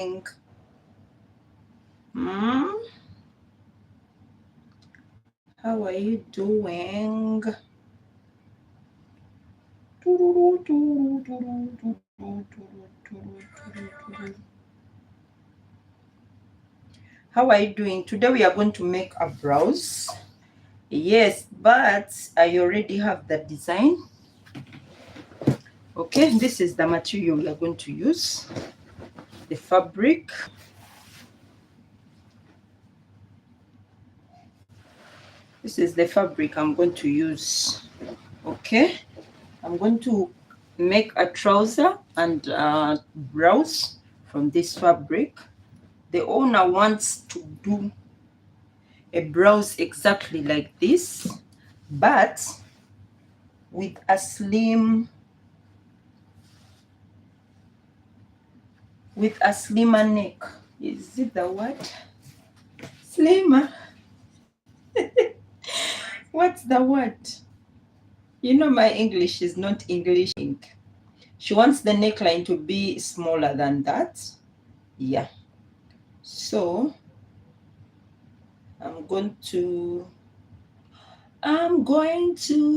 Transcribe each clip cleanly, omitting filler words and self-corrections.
Hmm? How are you doing? How are you doing? Today we are going to make a blouse. Yes, but I already have the design. Okay, this is the material we are going to use. The fabric. This is the fabric I'm going to use. Okay, I'm going to make a trouser and blouse from this fabric. The owner wants to do a blouse exactly like this, but with a slimmer neck. Is it the word? Slimmer. What's the word? You know, my English is not English. She wants the neckline to be smaller than that. Yeah. So I'm going to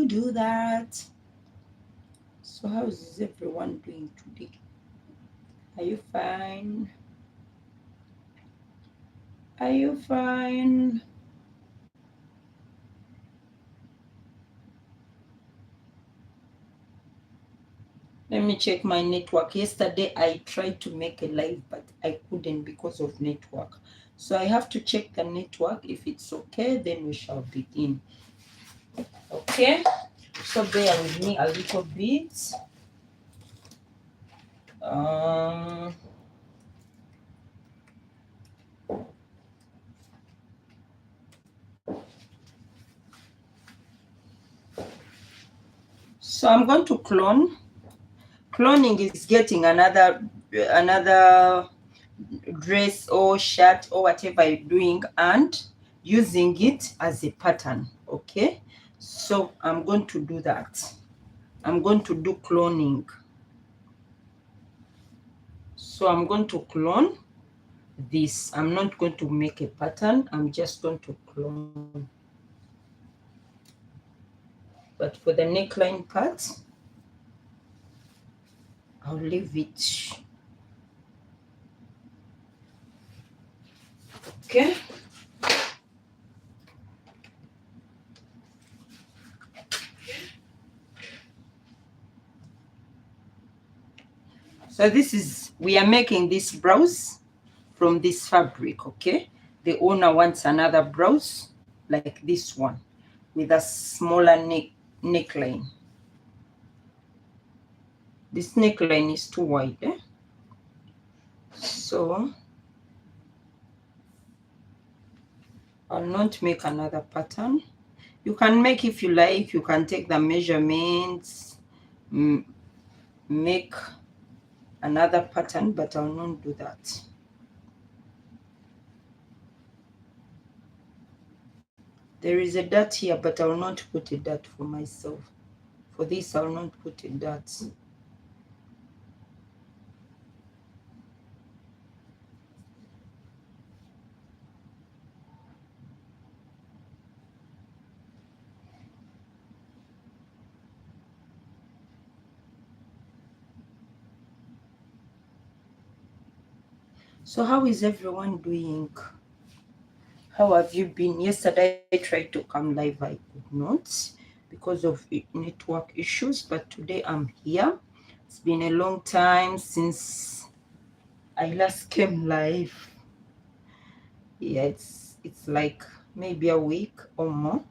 do that. So how is everyone doing today? Are you fine? Are you fine? Let me check my network. Yesterday I tried to make a live, but I couldn't because of network. So I have to check the network. If it's okay, then we shall begin. Okay, so bear with me a little bit. So I'm going to clone. Cloning is getting another dress or shirt or whatever you're doing and using it as a pattern. Okay, so I'm going to do that. I'm going to do cloning. So I'm going to clone this. I'm not going to make a pattern. I'm just going to clone. But for the neckline part, I'll leave it. Okay. So this is, we are making this blouse from this fabric, okay? The owner wants another blouse like this one with a smaller neckline. This neckline is too wide, eh? So I'll not make another pattern. You can make if you like. You can take the measurements, make another pattern, but I'll not do that. There is a dot here, but I will not put a dot for myself. For this, I will not put a dot. So how is everyone doing? How have you been? Yesterday I tried to come live. I could not because of network issues, but today I'm here. It's been a long time since I last came live. Yeah, it's like maybe a week or more.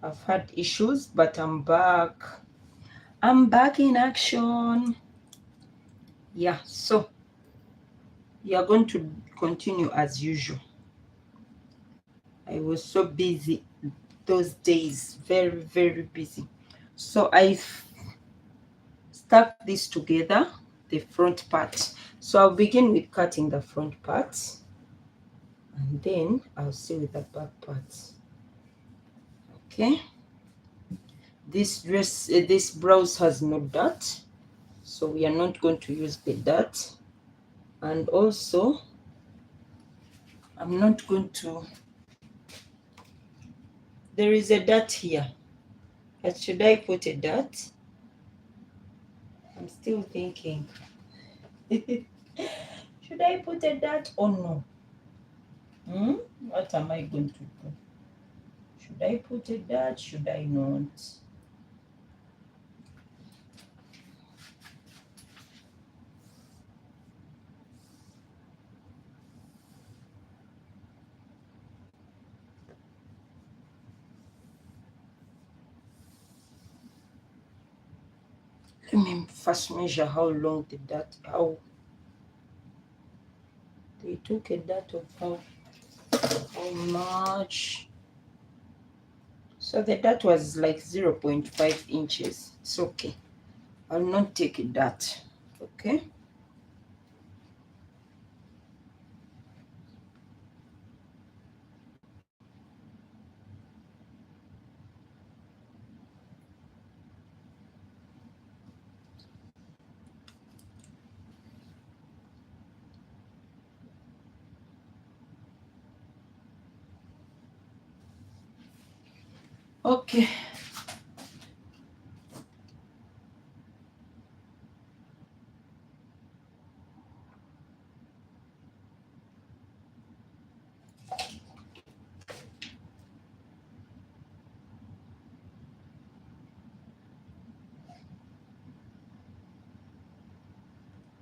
I've had issues, but I'm back. I'm back in action. Yeah, so we are going to continue as usual. I was so busy those days, very, very busy. So I stuck this together, the front part. So I'll begin with cutting the front part, and then I'll see with the back parts. Okay. This dress, this blouse has no dot, so we are not going to use the dot. And also I'm not going to, there is a dot here, but should I put a dot? I'm still thinking. Should I put a dot or no? What am I going to do? Should I put a dot? Should I not? Let me first measure how long the dot, how they took a dot of how much. So the dot was like 0.5 inches. It's okay. I'll not take a dot. Okay. Okay.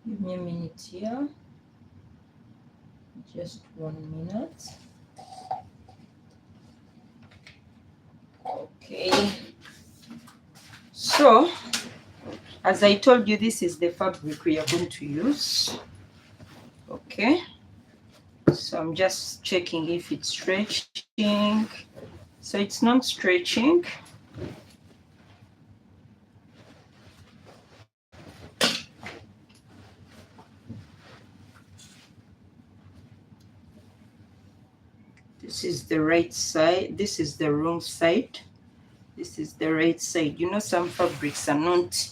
Give me a minute here. Just 1 minute. Okay. So, as I told you, this is the fabric we are going to use. Okay. So I'm just checking if it's stretching. So it's not stretching. This is the right side. This is the wrong side. This is the right side. You know, some fabrics are not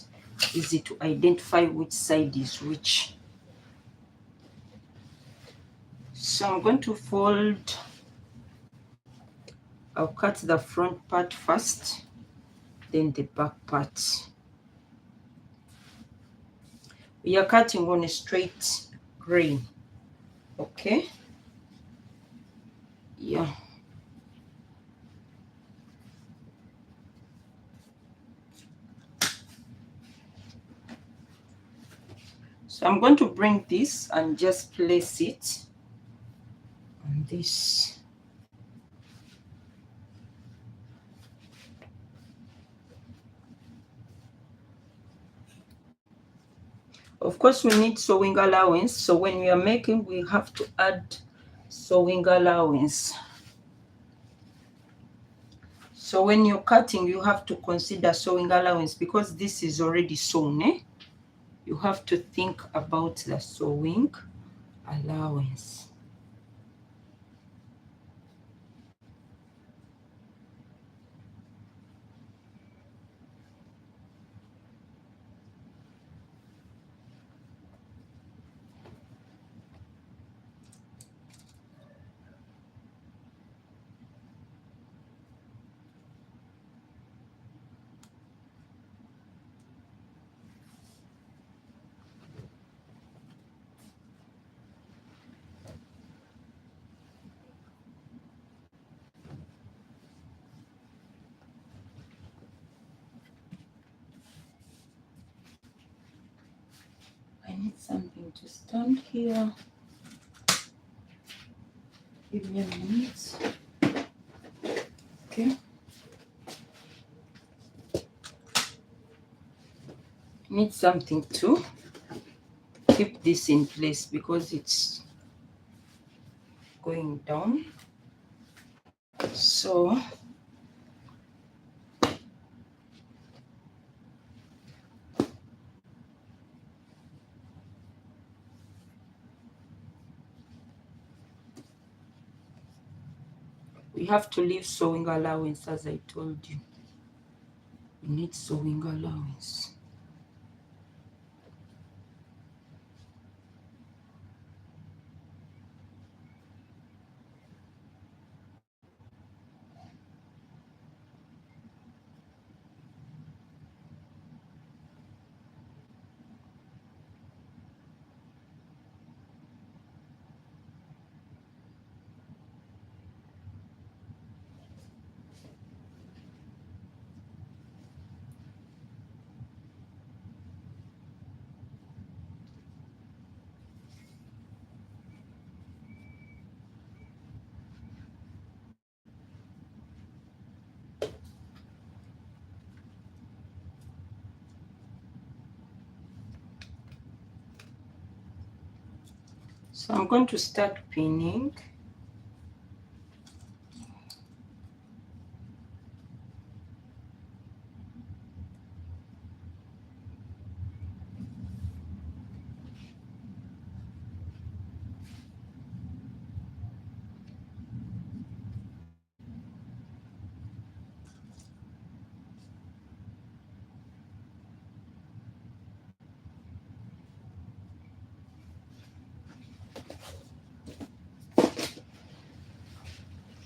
easy to identify which side is which. So I'm going to fold. I'll cut the front part first, then the back part. We are cutting on a straight grain. Okay. Yeah. So I'm going to bring this and just place it on this. Of course, we need sewing allowance. So when we are making, we have to add sewing allowance. So when you're cutting, you have to consider sewing allowance because this is already sewn. You have to think about the sewing allowance. I need something to stand here. Give me a minute. Okay. Need something to keep this in place because it's going down. So we have to leave sewing allowance, as I told you. We need sewing allowance. So I'm going to start pinning.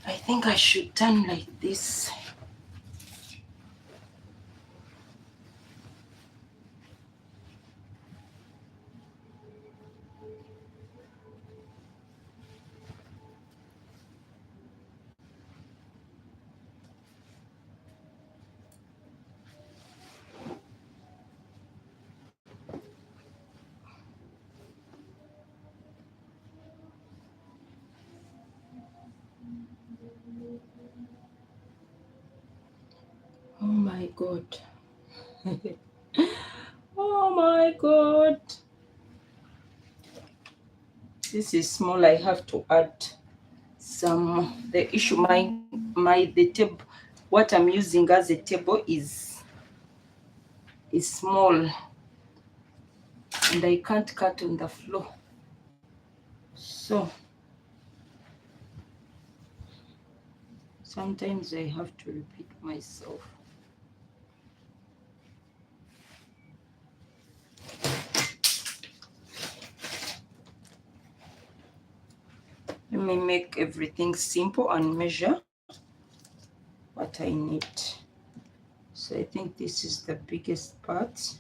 I think I should turn like this. Oh my God. Oh my God. This is small. I have to add some. The issue, the table, what I'm using as a table is small, and I can't cut on the floor. So sometimes I have to repeat myself. Let me make everything simple and measure what I need. So I think this is the biggest part.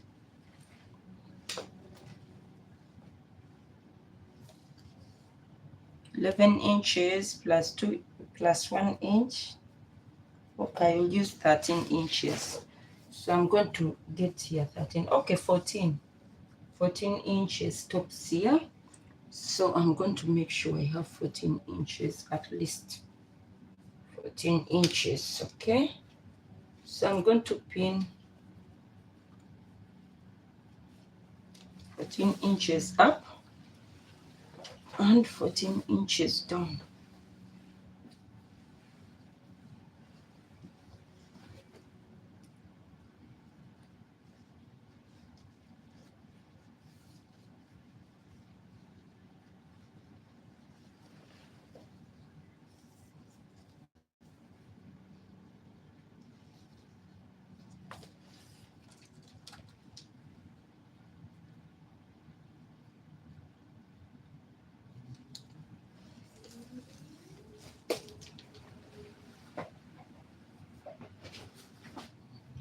$11 plus 2 plus 1 inch. Okay, I'll use 13 inches. So I'm going to get here 13. Okay, 14. 14 inches tops here. So I'm going to make sure I have 14 inches at least. 14 inches, okay? So I'm going to pin 14 inches up and 14 inches down.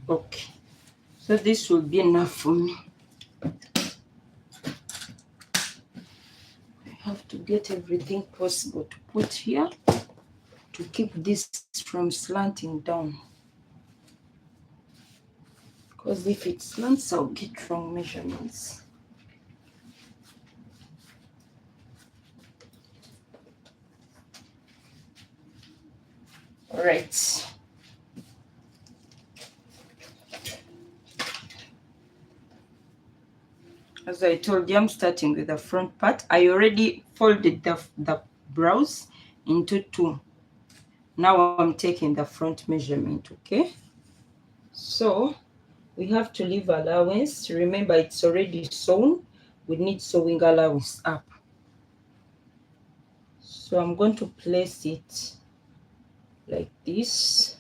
Okay, so this will be enough for me. I have to get everything possible to put here to keep this from slanting down. Because if it slants, I'll get wrong measurements. All right. As I told you, I'm starting with the front part. I already folded the blouse into 2. Now I'm taking the front measurement, okay? So we have to leave allowance. Remember, it's already sewn. We need sewing allowance up. So I'm going to place it like this.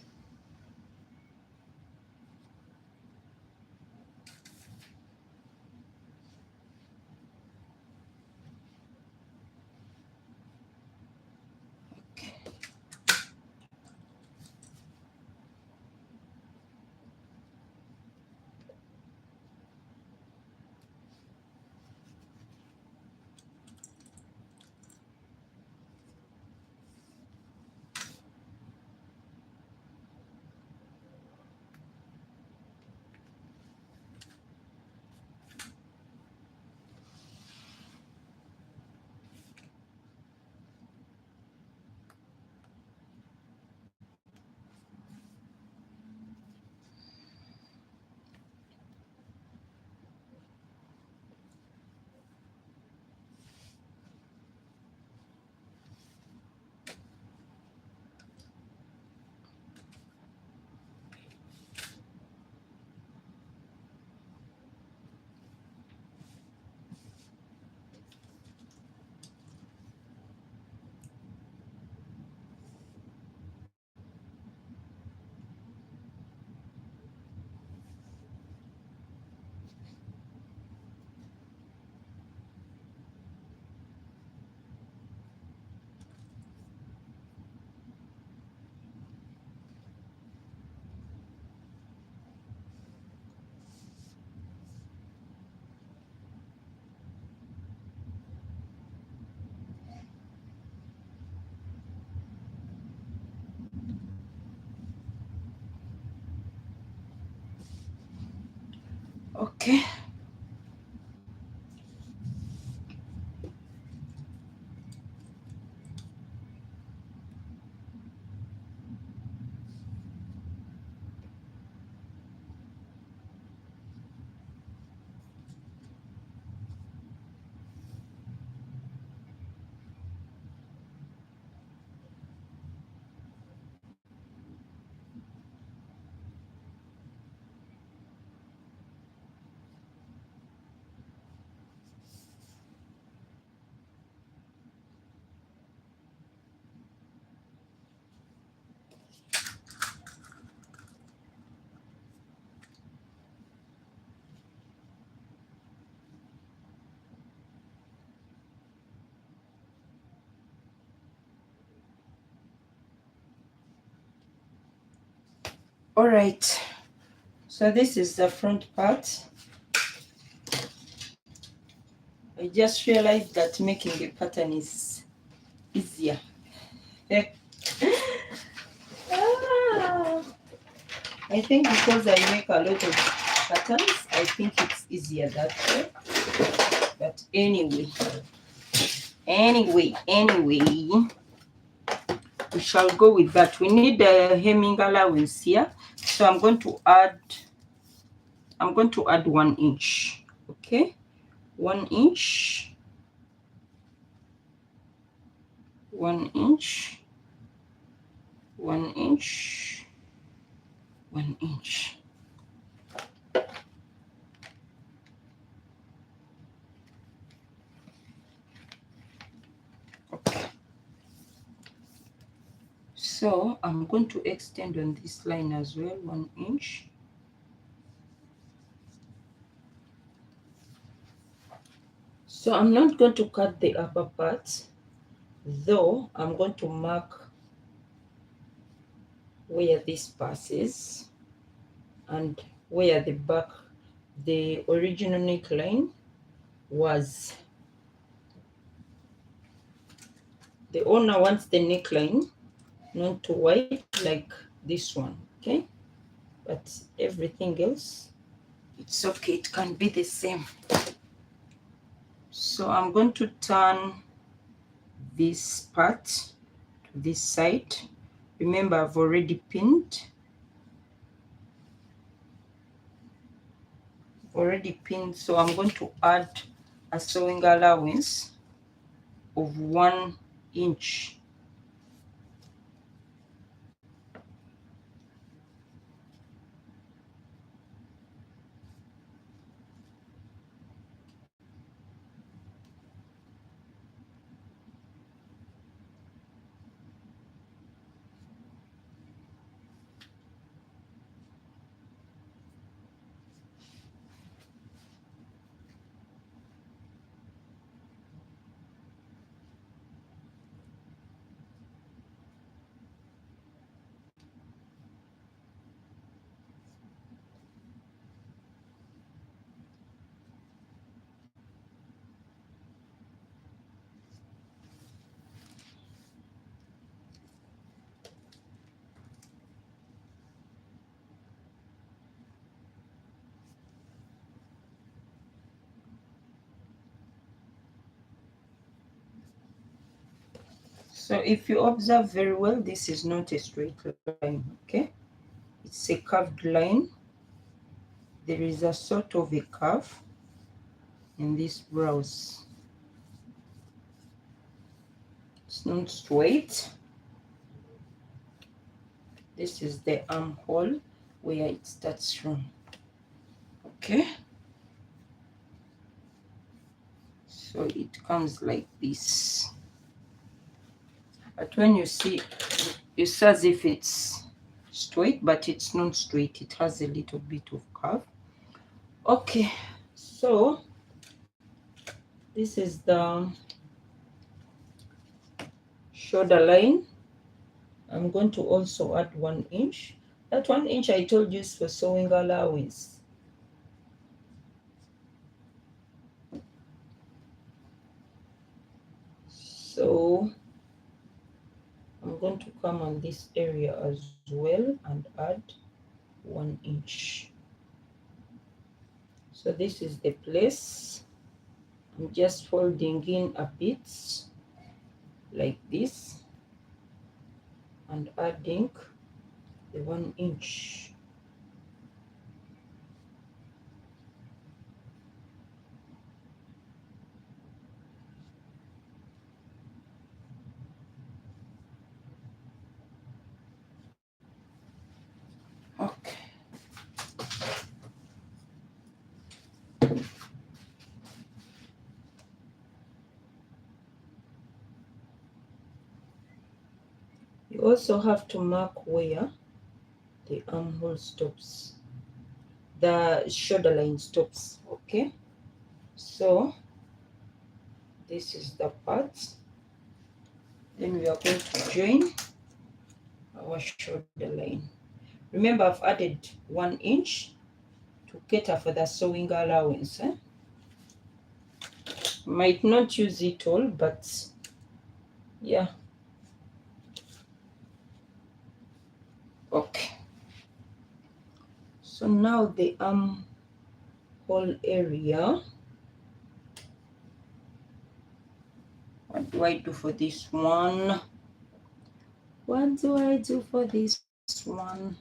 Okay. All right, so this is the front part. I just realized that making a pattern is easier. Ah, I think because I make a lot of patterns, I think it's easier that way. But anyway, we shall go with that. We need the hemming allowance here, so I'm going to add 1 inch. Okay, 1 inch, 1 inch, 1 inch, 1 inch. Okay. So I'm going to extend on this line as well, 1 inch. So I'm not going to cut the upper part, though I'm going to mark where this passes and where the original neckline was. The owner wants the neckline not too wide like this one, okay? But everything else, it's okay, it can be the same. So I'm going to turn this part to this side. Remember, I've already pinned. So I'm going to add a sewing allowance of 1 inch. So if you observe very well, this is not a straight line, okay? It's a curved line. There is a sort of a curve in this blouse. It's not straight. This is the armhole where it starts from, okay? So it comes like this. But when you see, it's as if it's straight, but it's not straight. It has a little bit of curve. Okay, so this is the shoulder line. I'm going to also add 1 inch. That 1 inch I told you is for sewing allowance. So I'm going to come on this area as well and add 1 inch. So this is the place. I'm just folding in a bit like this and adding the 1 inch. Okay. You also have to mark where the armhole stops, the shoulder line stops. Okay, so this is the part. Then we are going to join our shoulder line. Remember, I've added 1 inch to cater for the sewing allowance. Might not use it all, but yeah. Okay. So now the armhole area. What do I do for this one? What do I do for this one?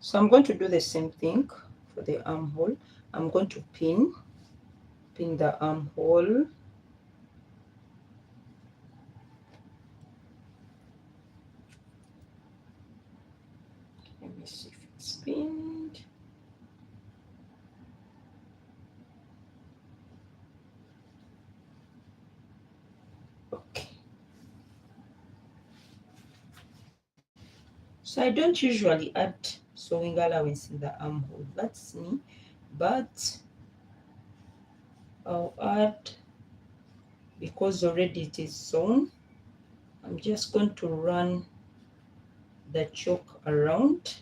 So I'm going to do the same thing for the armhole. I'm going to pin the armhole. Let me see if it's pinned. Okay. So I don't usually add sewing allowance in the armhole. That's me. But I'll add, because already it is sewn, I'm just going to run the choke around.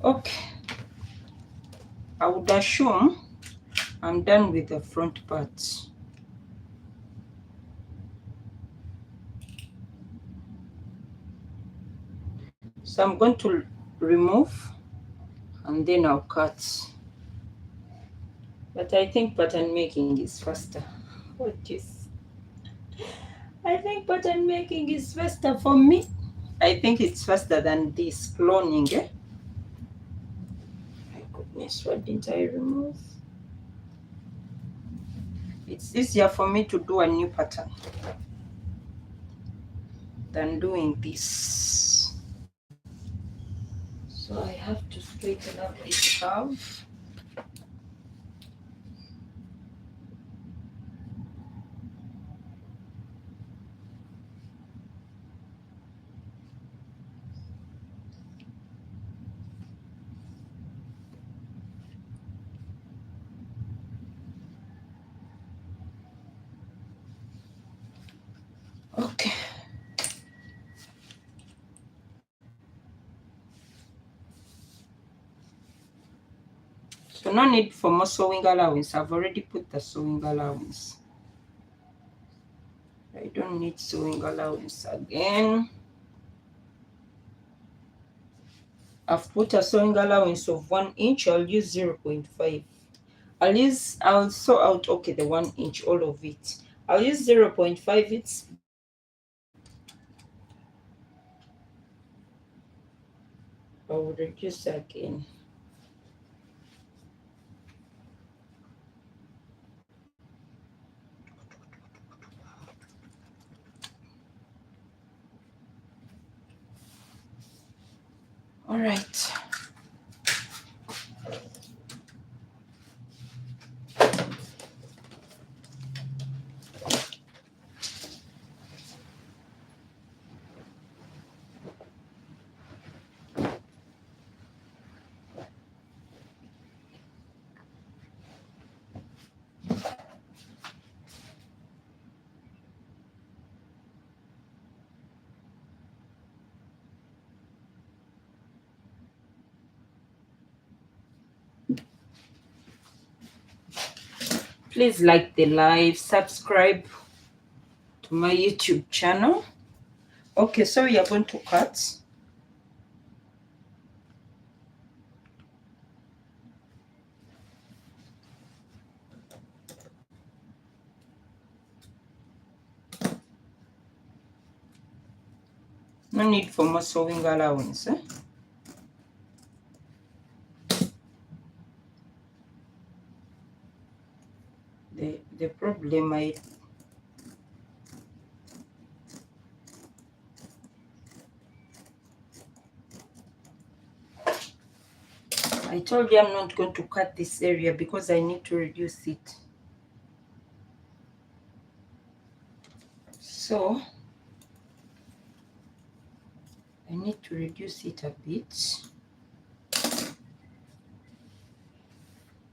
Okay. I would assume I'm done with the front part. So I'm going to remove and then I'll cut. But I think pattern making is faster. What is? I think pattern making is faster for me. I think it's faster than this cloning. My goodness, what didn't I remove? It's easier for me to do a new pattern than doing this. So I have to straighten up this curve. Okay. So no need for more sewing allowance. I've already put the sewing allowance. I don't need sewing allowance again. I've put a sewing allowance of 1 inch. I'll use 0.5. I'll sew out, okay, the 1 inch, all of it. I'll use 0.5. It's I will reduce again. All right. Please like the live, subscribe to my YouTube channel. Okay, so we are going to cut. No need for more sewing allowance. The problem I told you I'm not going to cut this area because I need to reduce it. So I need to reduce it a bit.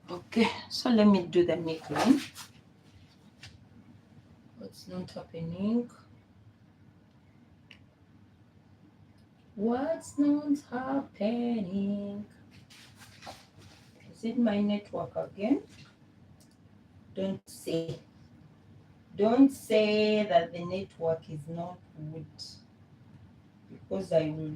Okay, so let me do the neckline. What's not happening? What's not happening? Is it my network again? Don't say that the network is not good, because I will.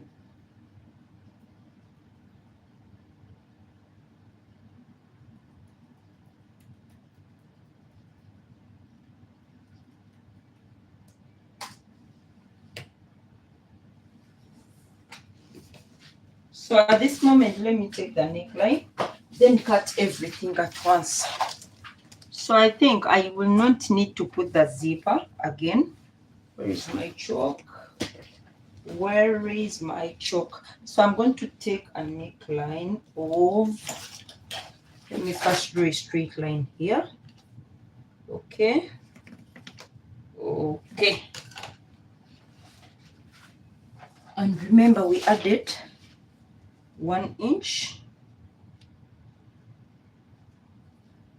So at this moment, let me take the neckline, then cut everything at once. So I think I will not need to put the zipper again. Where is my chalk? Where is my chalk? So I'm going to take a neckline of, let me first draw a straight line here. Okay. Okay. And remember, we added 1 inch.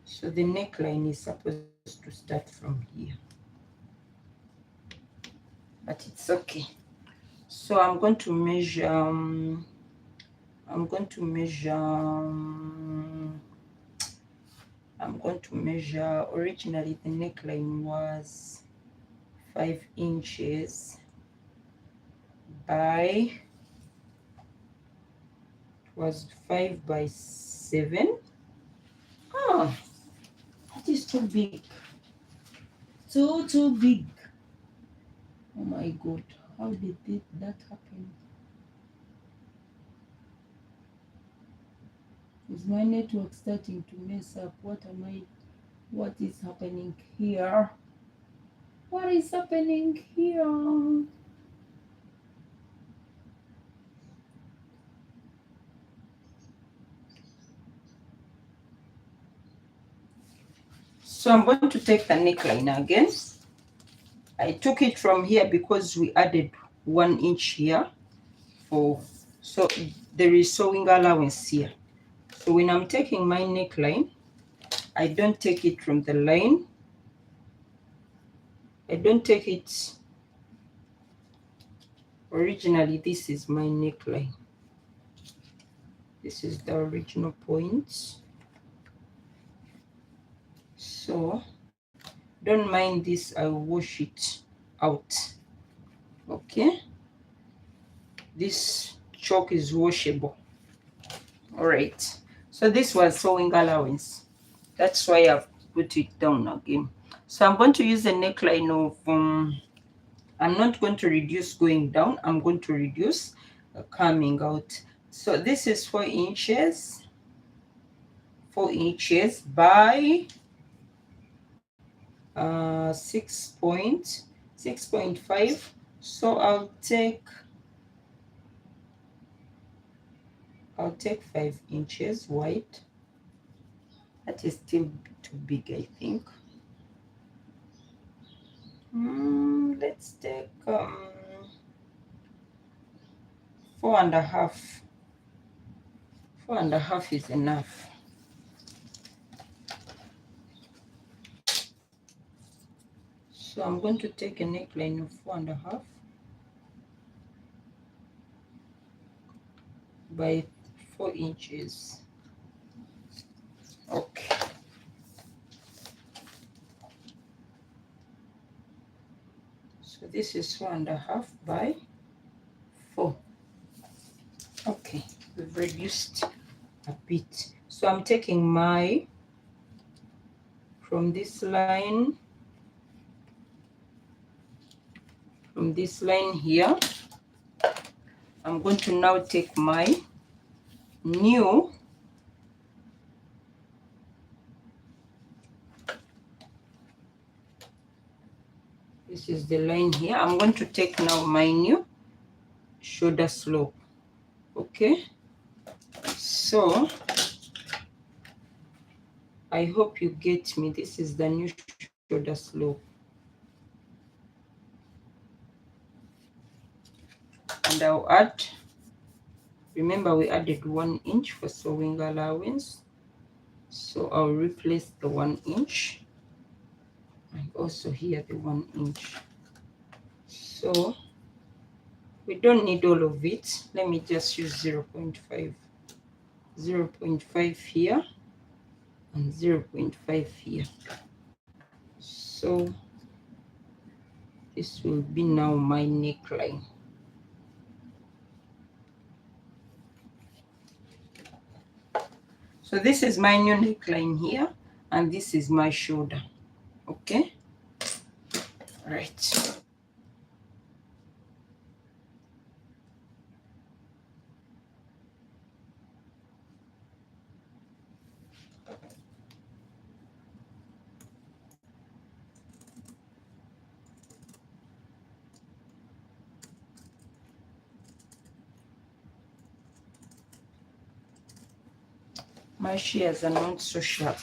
So the neckline is supposed to start from here. But it's okay. So I'm going to measure, originally the neckline was 5 inches by, it was 5 by 7. Oh, that is too big. Too big. Oh my God, how did that happen? Is my network starting to mess up? What is happening here? What is happening here? So I'm going to take the neckline again. I took it from here because we added 1 inch here, so there is sewing allowance here. So when I'm taking my neckline, I don't take it from the line. I don't take it. Originally, this is my neckline. This is the original point. So don't mind this, I'll wash it out. Okay, this chalk is washable. All right, so this was sewing allowance, that's why I've put it down again. So I'm going to use the neckline of I'm not going to reduce going down, I'm going to reduce coming out. So this is 4 inches by 6.5. So I'll take 5 inches wide. That is still too big, I think. Let's take 4.5. 4.5 is enough. So I'm going to take a neckline of 4.5 by 4 inches. Okay. So this is 4.5 by 4. Okay, we've reduced a bit. So I'm taking my, from this line here, I'm going to now take my new this is the line here. I'm going to take now my new shoulder slope. Okay, so I hope you get me. This is the new shoulder slope, and I'll add, remember we added 1 inch for sewing allowance, so I'll replace the 1 inch and also here the 1 inch. So we don't need all of it. Let me just use 0.5 here and 0.5 here. So this will be now my neckline. So this is my new neckline here, and this is my shoulder. Okay, right. My shears are not so sharp.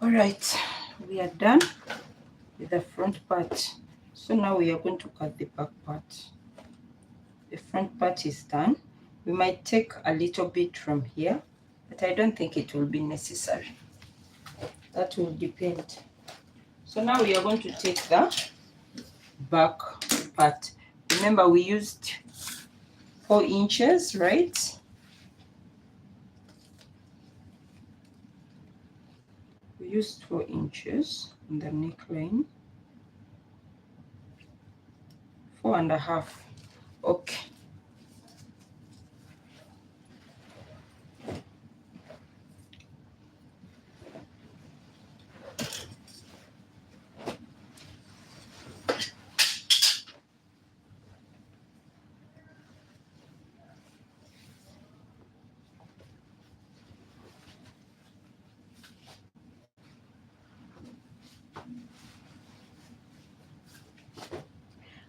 All right, we are done with the front part. So now we are going to cut the back part. The front part is done. We might take a little bit from here, but I don't think it will be necessary. That will depend. So now we are going to take the back part. Remember we used 4 inches, right? We used 4 inches on the neckline. 4.5. Okay.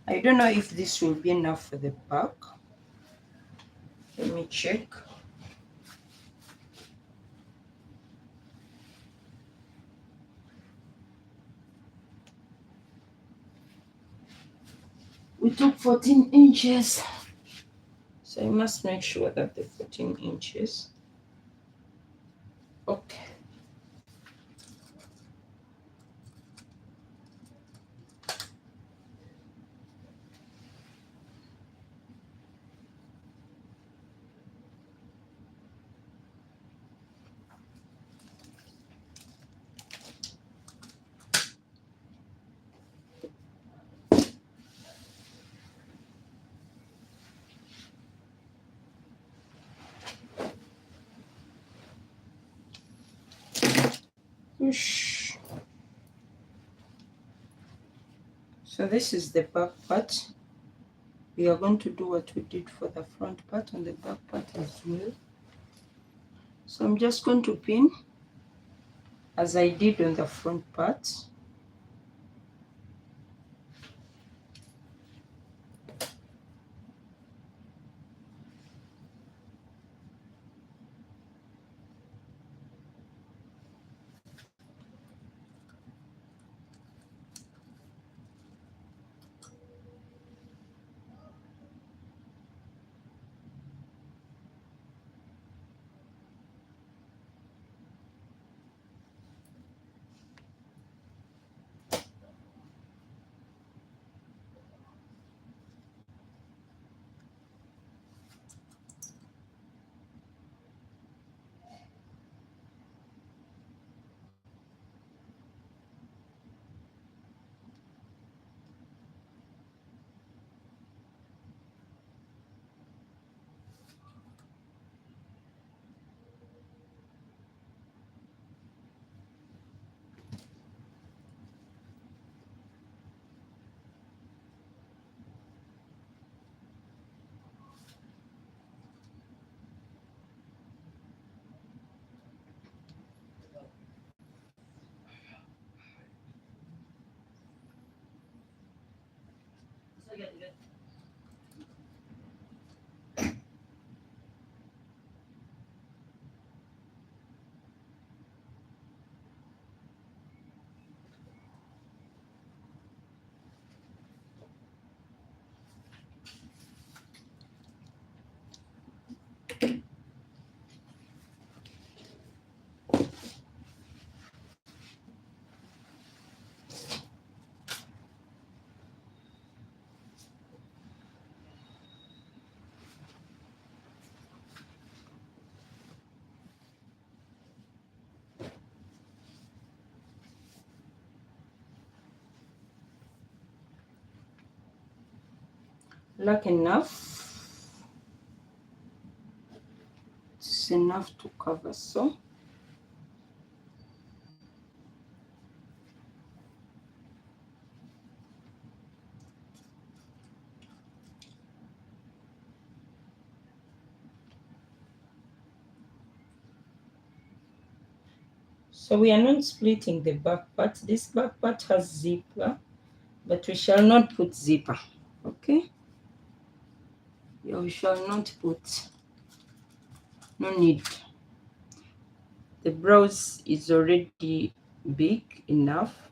I don't know if this will be enough for the back. Let me check. We took 14 inches. So you must make sure that the 14 inches. Okay. Whoosh. So this is the back part. We are going to do what we did for the front part on the back part as well. So I'm just going to pin as I did on the front part. Like enough. It's enough to cover. So we are not splitting the back part. This back part has zipper, but we shall not put zipper. Okay? Yeah, we shall not put. No need. The blouse is already big enough.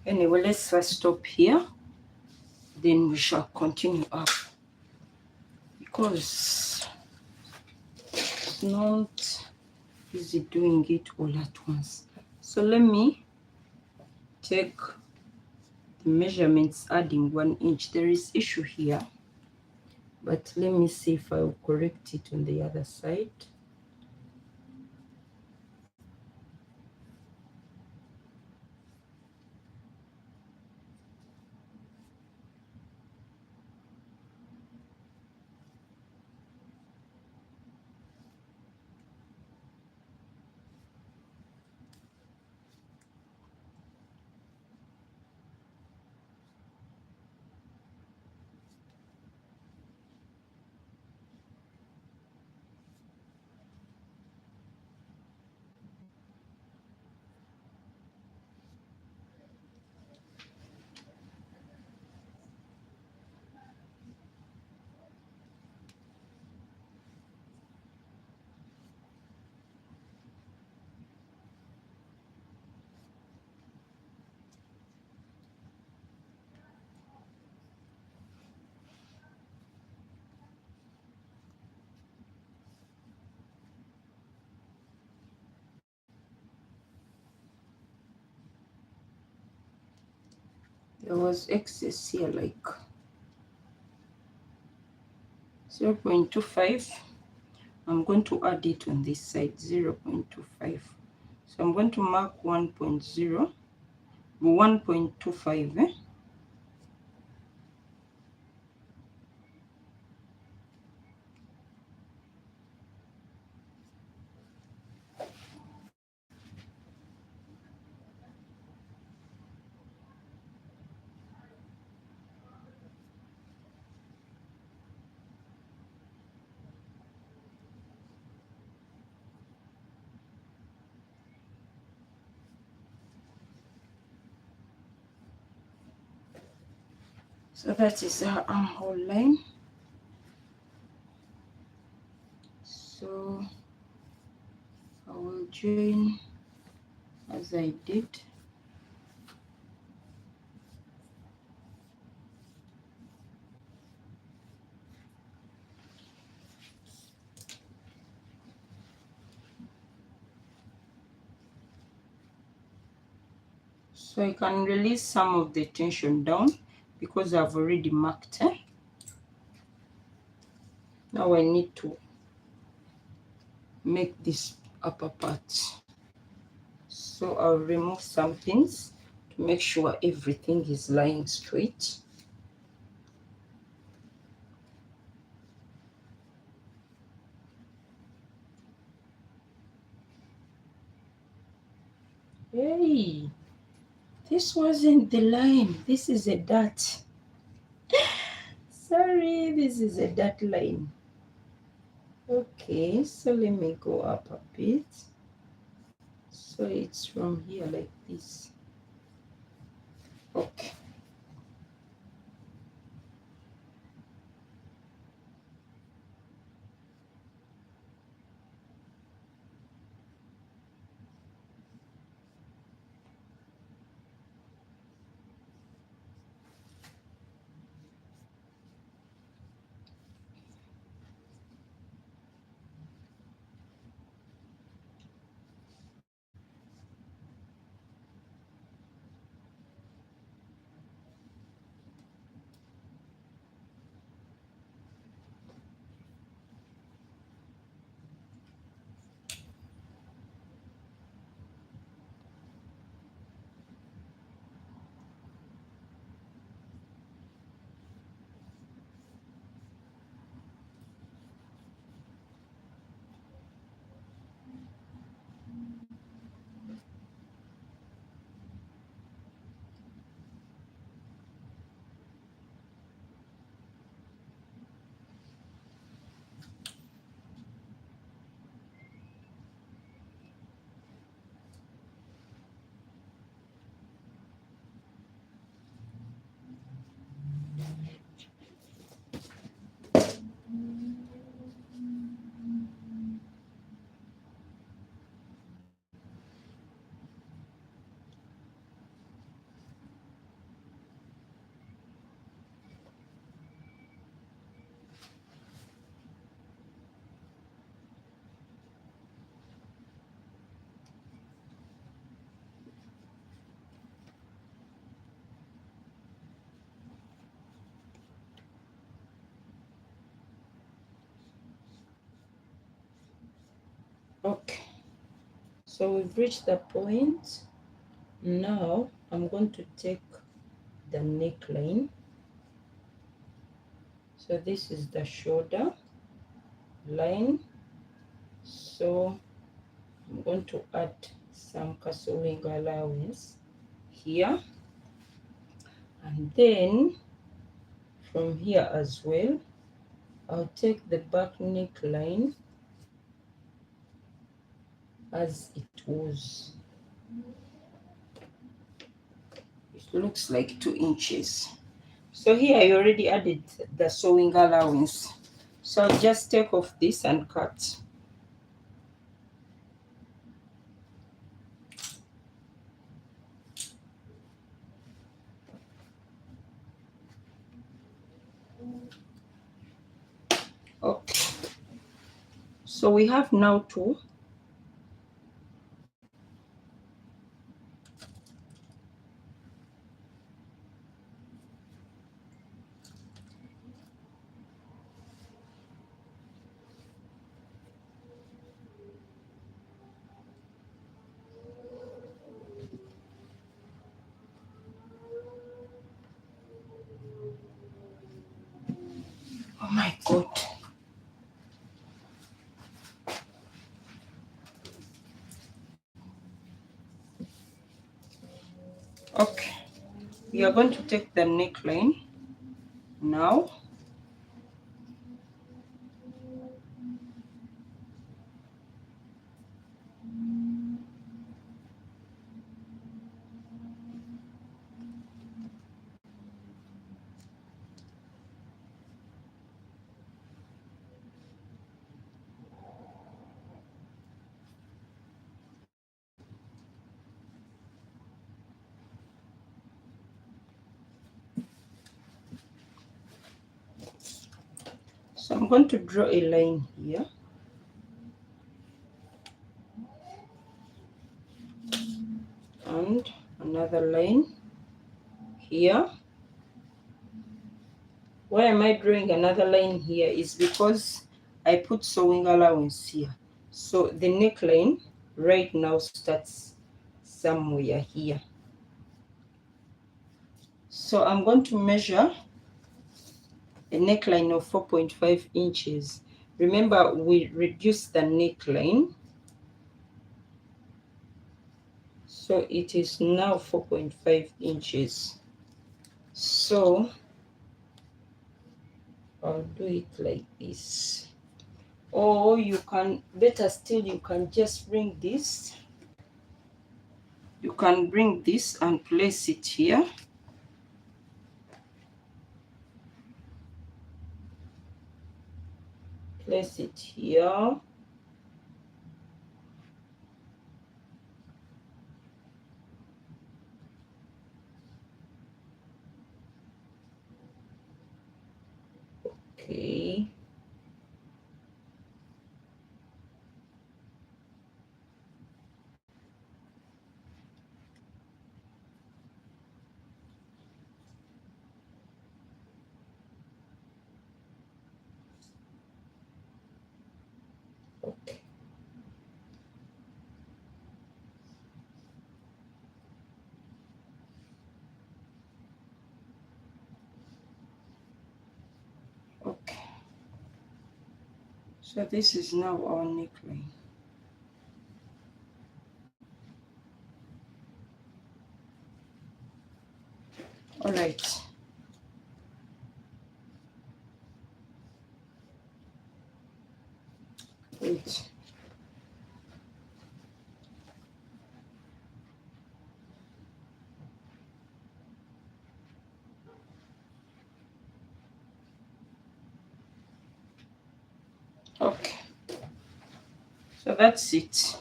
Anyway, let's first stop here, then we shall continue up, because it's not easy doing it all at once. So let me take the measurements, adding 1 inch. There is issue here, but let me see if I will correct it on the other side. There was excess here, like 0.25. I'm going to add it on this side, 0.25. So I'm going to mark 1.0, 1.25. So that is our armhole line. So I will join as I did. So I can release some of the tension down because I've already marked it. Now I need to make this upper part. So I'll remove some pins to make sure everything is lying straight. Hey, this wasn't the line. This is a dot. Sorry, this is a dot line. Okay, so let me go up a bit. So it's from here like this. Okay. So we've reached the point. Now I'm going to take the neckline. So this is the shoulder line. So I'm going to add some sewing allowance here, and then from here as well I'll take the back neckline as it was. It looks like 2 inches. So here I already added the sewing allowance, so I'll just take off this and cut. Okay, so we have now to oh my god. Okay, we are going to take the neckline now. So I'm going to draw a line here, and another line here. Why am I drawing another line here is because I put sewing allowance here. So the neckline right now starts somewhere here. So I'm going to measure a neckline of 4.5 inches. Remember, we reduced the neckline, so it is now 4.5 inches. So I'll do it like this. Or you can, better still, you can just bring this. You can bring this and place it here. Place it here. Okay. Okay. Okay. So this is now our neckline. All right. Wait. Okay. So that's it.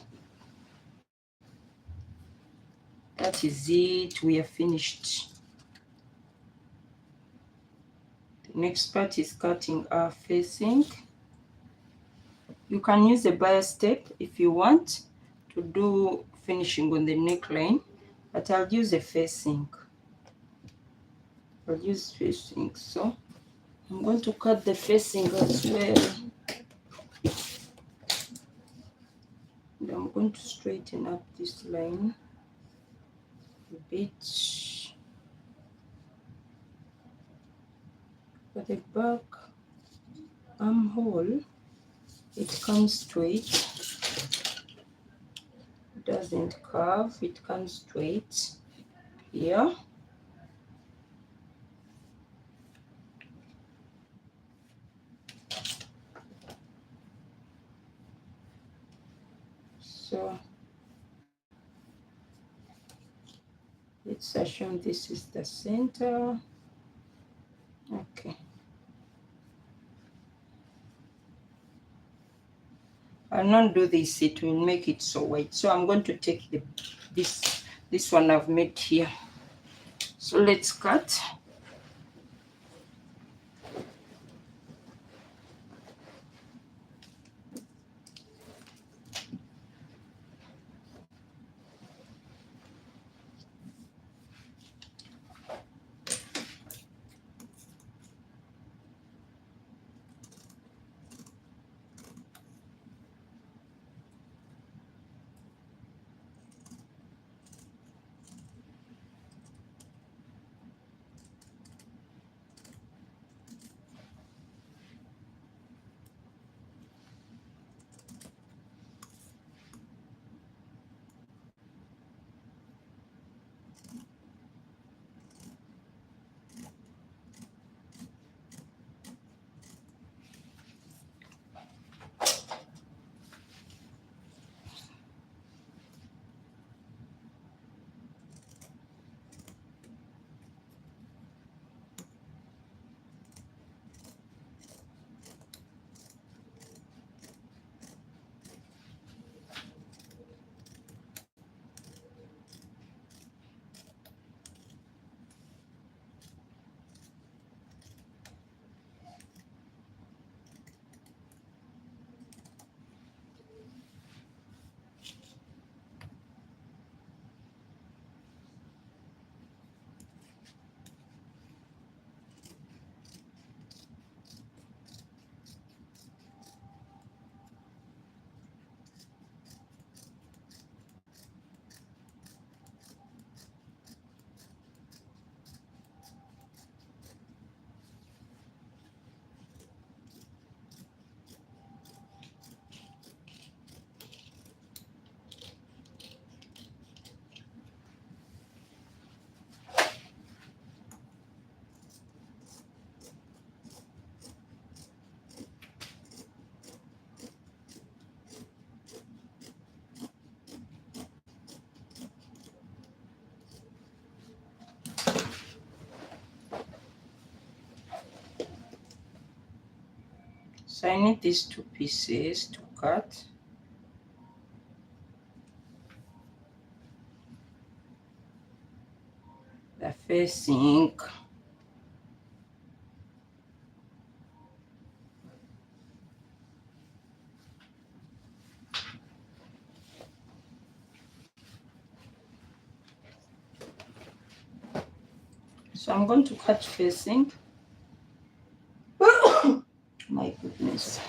That is it. We are finished. The next part is cutting our facing. You can use a bias tape if you want to do finishing on the neckline, but I'll use a facing. I'll use facing. So I'm going to cut the facing as well. And I'm going to straighten up this line a bit. For the back armhole, it comes straight, it doesn't curve, it comes straight here. So let's assume this is the center. Okay. I'll not do this, it will make it so white. So I'm going to take this one I've made here. So let's cut. So I need these two pieces to cut. The facing. So I'm going to cut facing. My goodness.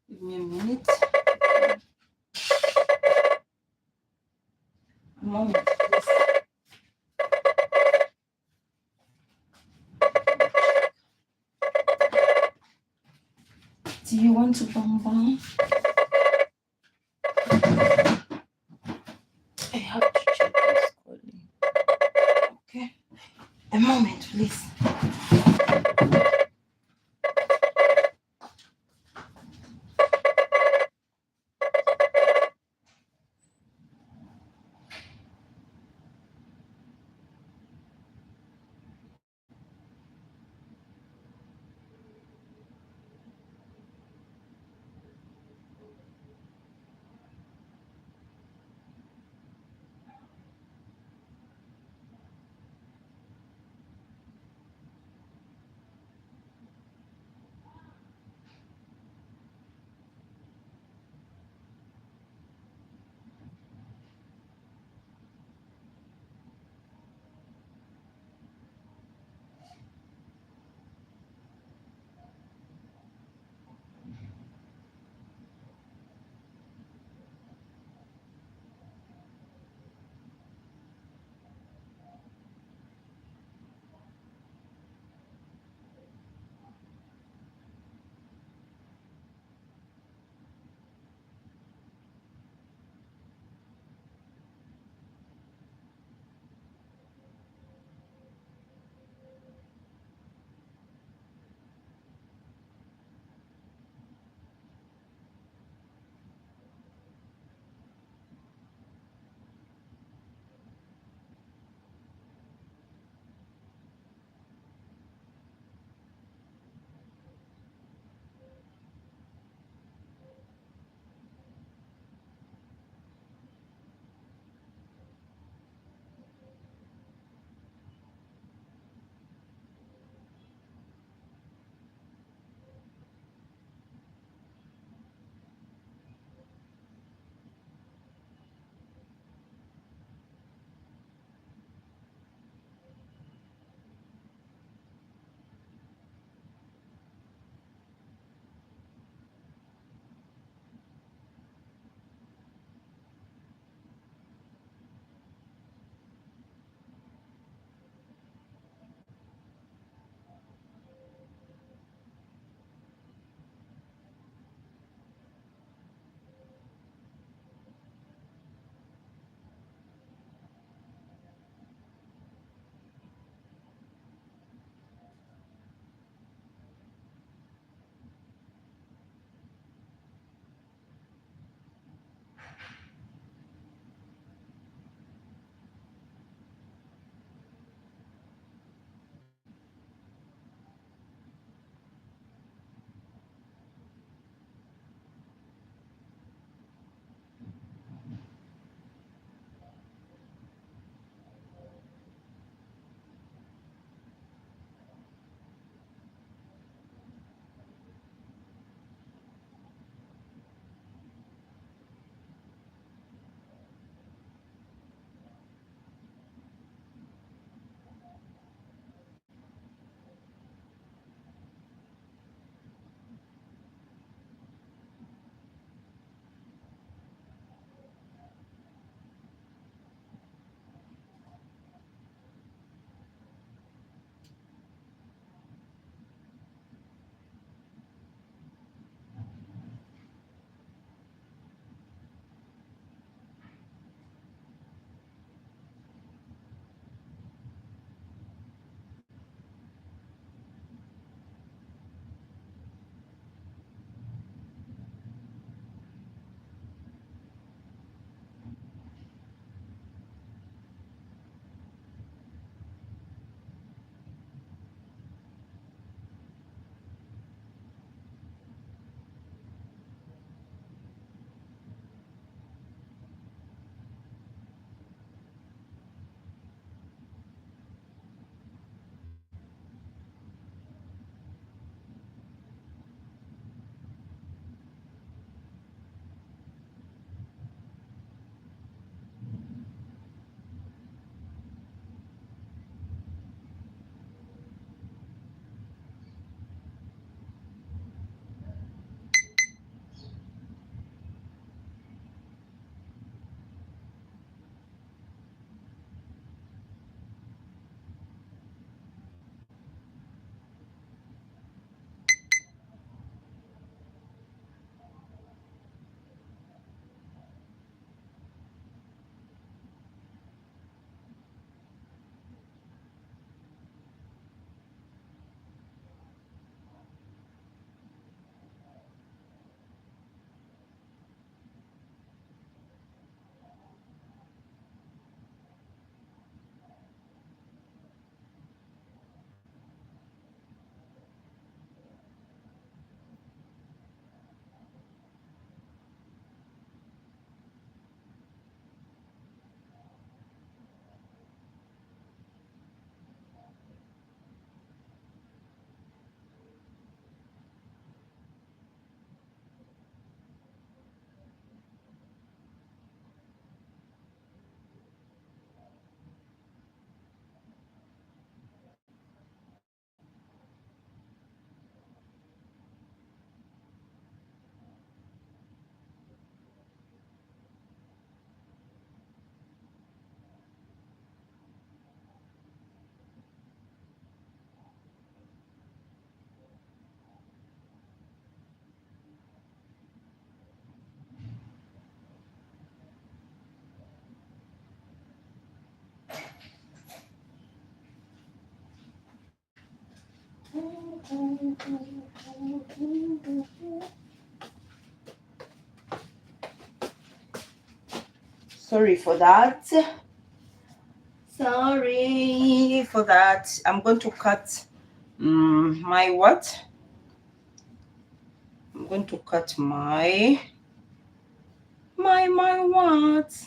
Give me a minute. A moment, please. Do you want to bonbon? I have to check this calling. Okay. A moment, please. Sorry for that. Sorry for that. I'm going to cut my what? I'm going to cut my what?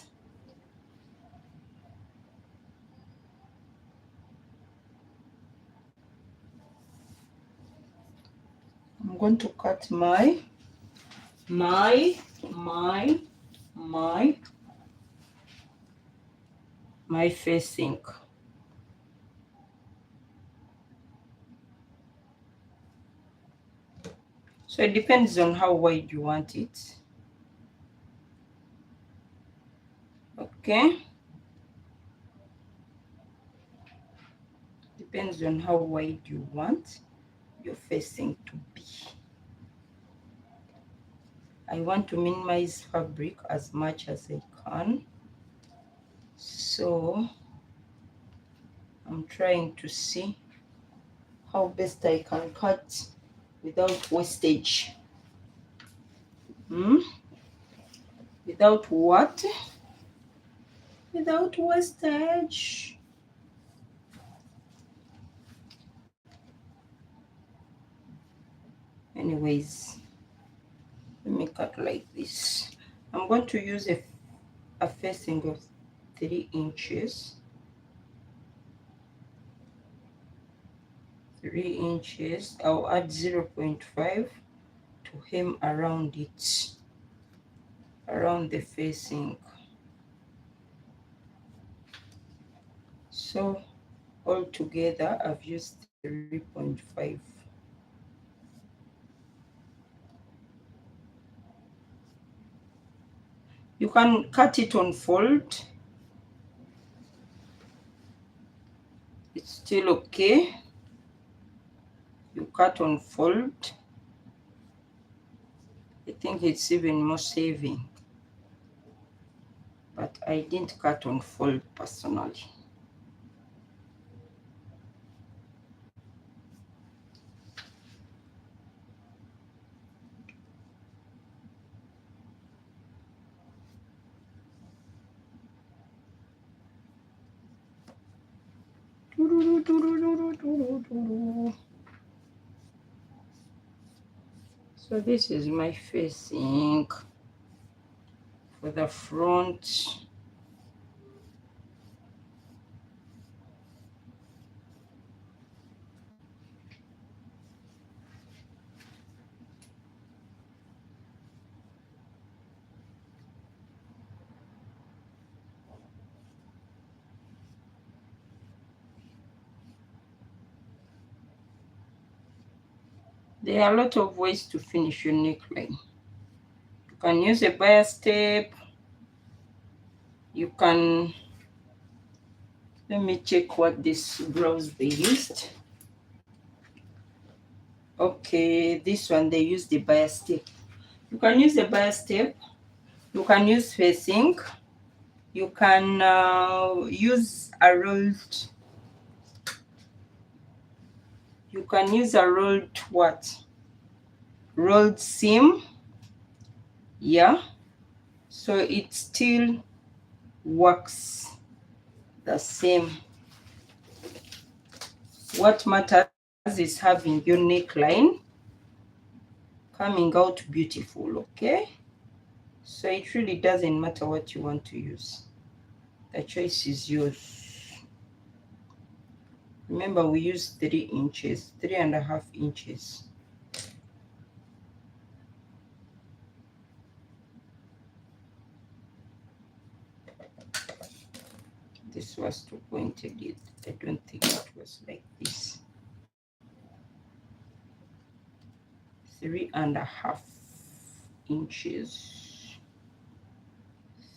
I'm going to cut my facing. So it depends on how wide you want it. Okay. Depends on how wide you want your facing to be. I want to minimize fabric as much as I can. So I'm trying to see how best I can cut without wastage. Without what? Without wastage. Anyways, let me cut like this. I'm going to use a facing of 3 inches. 3 inches. I'll add 0.5 to hem around it, around the facing. So altogether I've used 3.5. You can cut it on fold. It's still okay. You cut on fold. I think it's even more saving. But I didn't cut on fold personally. So this is my facing for the front. There are a lot of ways to finish your neckline. You can use a bias tape. You can, let me check what this blouse they used. Okay, this one they used the bias tape. You can use the bias tape. You can use facing. You can use a rolled. You can use a rolled what? Rolled seam. Yeah. So it still works the same. What matters is having your neckline coming out beautiful, okay? So it really doesn't matter what you want to use. The choice is yours. Remember, we use 3 inches, 3.5 inches. This was too pointed. I don't think it was like this. 3.5 inches.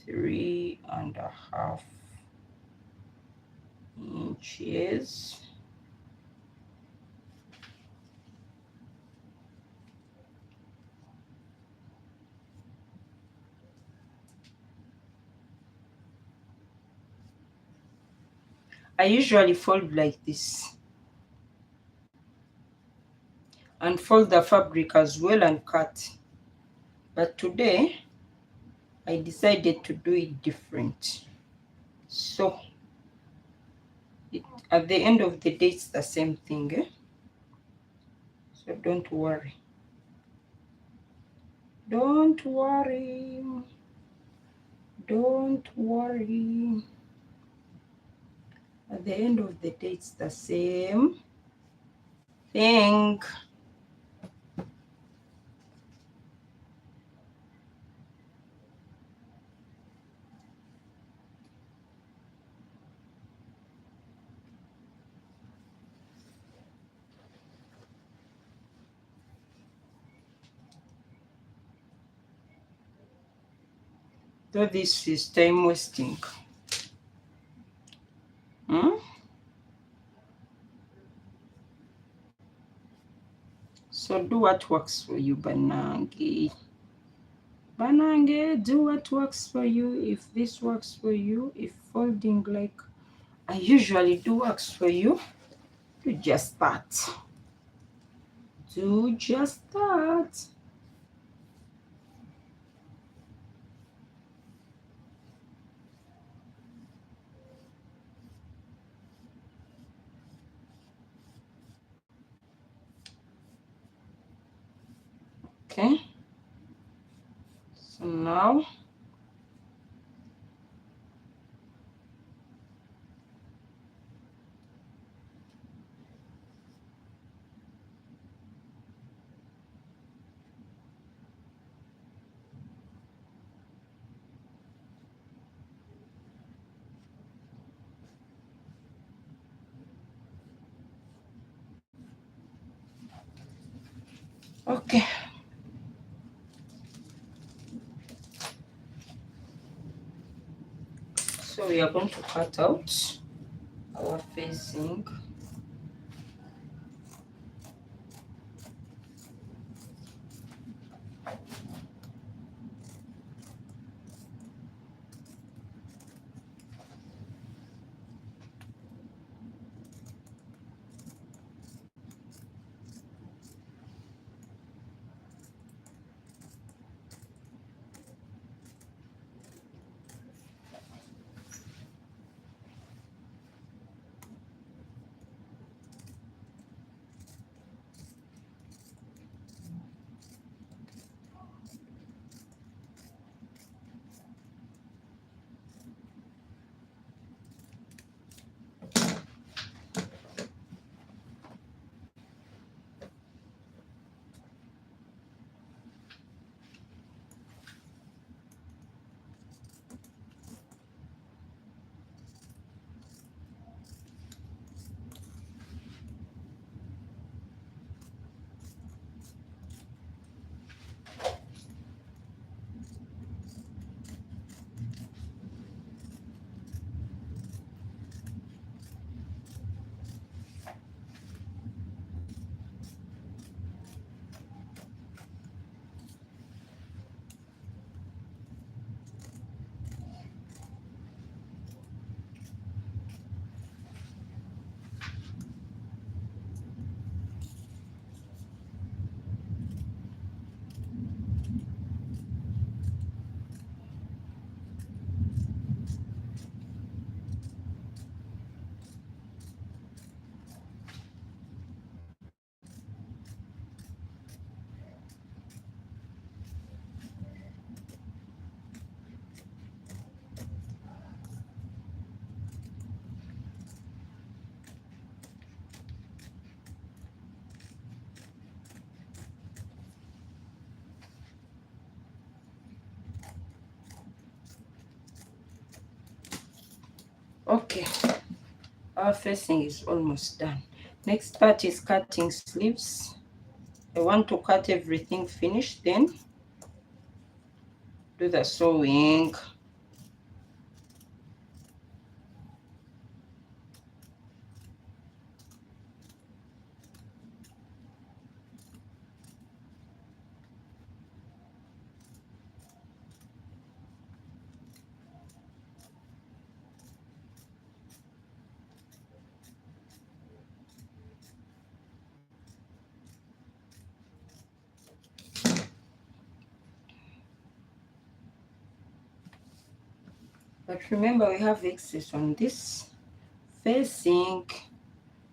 3.5 inches. I usually fold like this and fold the fabric as well and cut. But today, I decided to do it different. So, at the end of the day, it's the same thing. So don't worry. Don't worry. Don't worry. At the end of the day, it's the same thing. So this is time wasting. So do what works for you, Banange. Banange, do what works for you. If this works for you, if folding like I usually do works for you, do just that. Do just that. Okay. So now okay. So we are going to cut out our facing. Okay, our facing is almost done. Next part is cutting sleeves. I want to cut everything finished, then do the sewing. But remember, we have excess on this facing,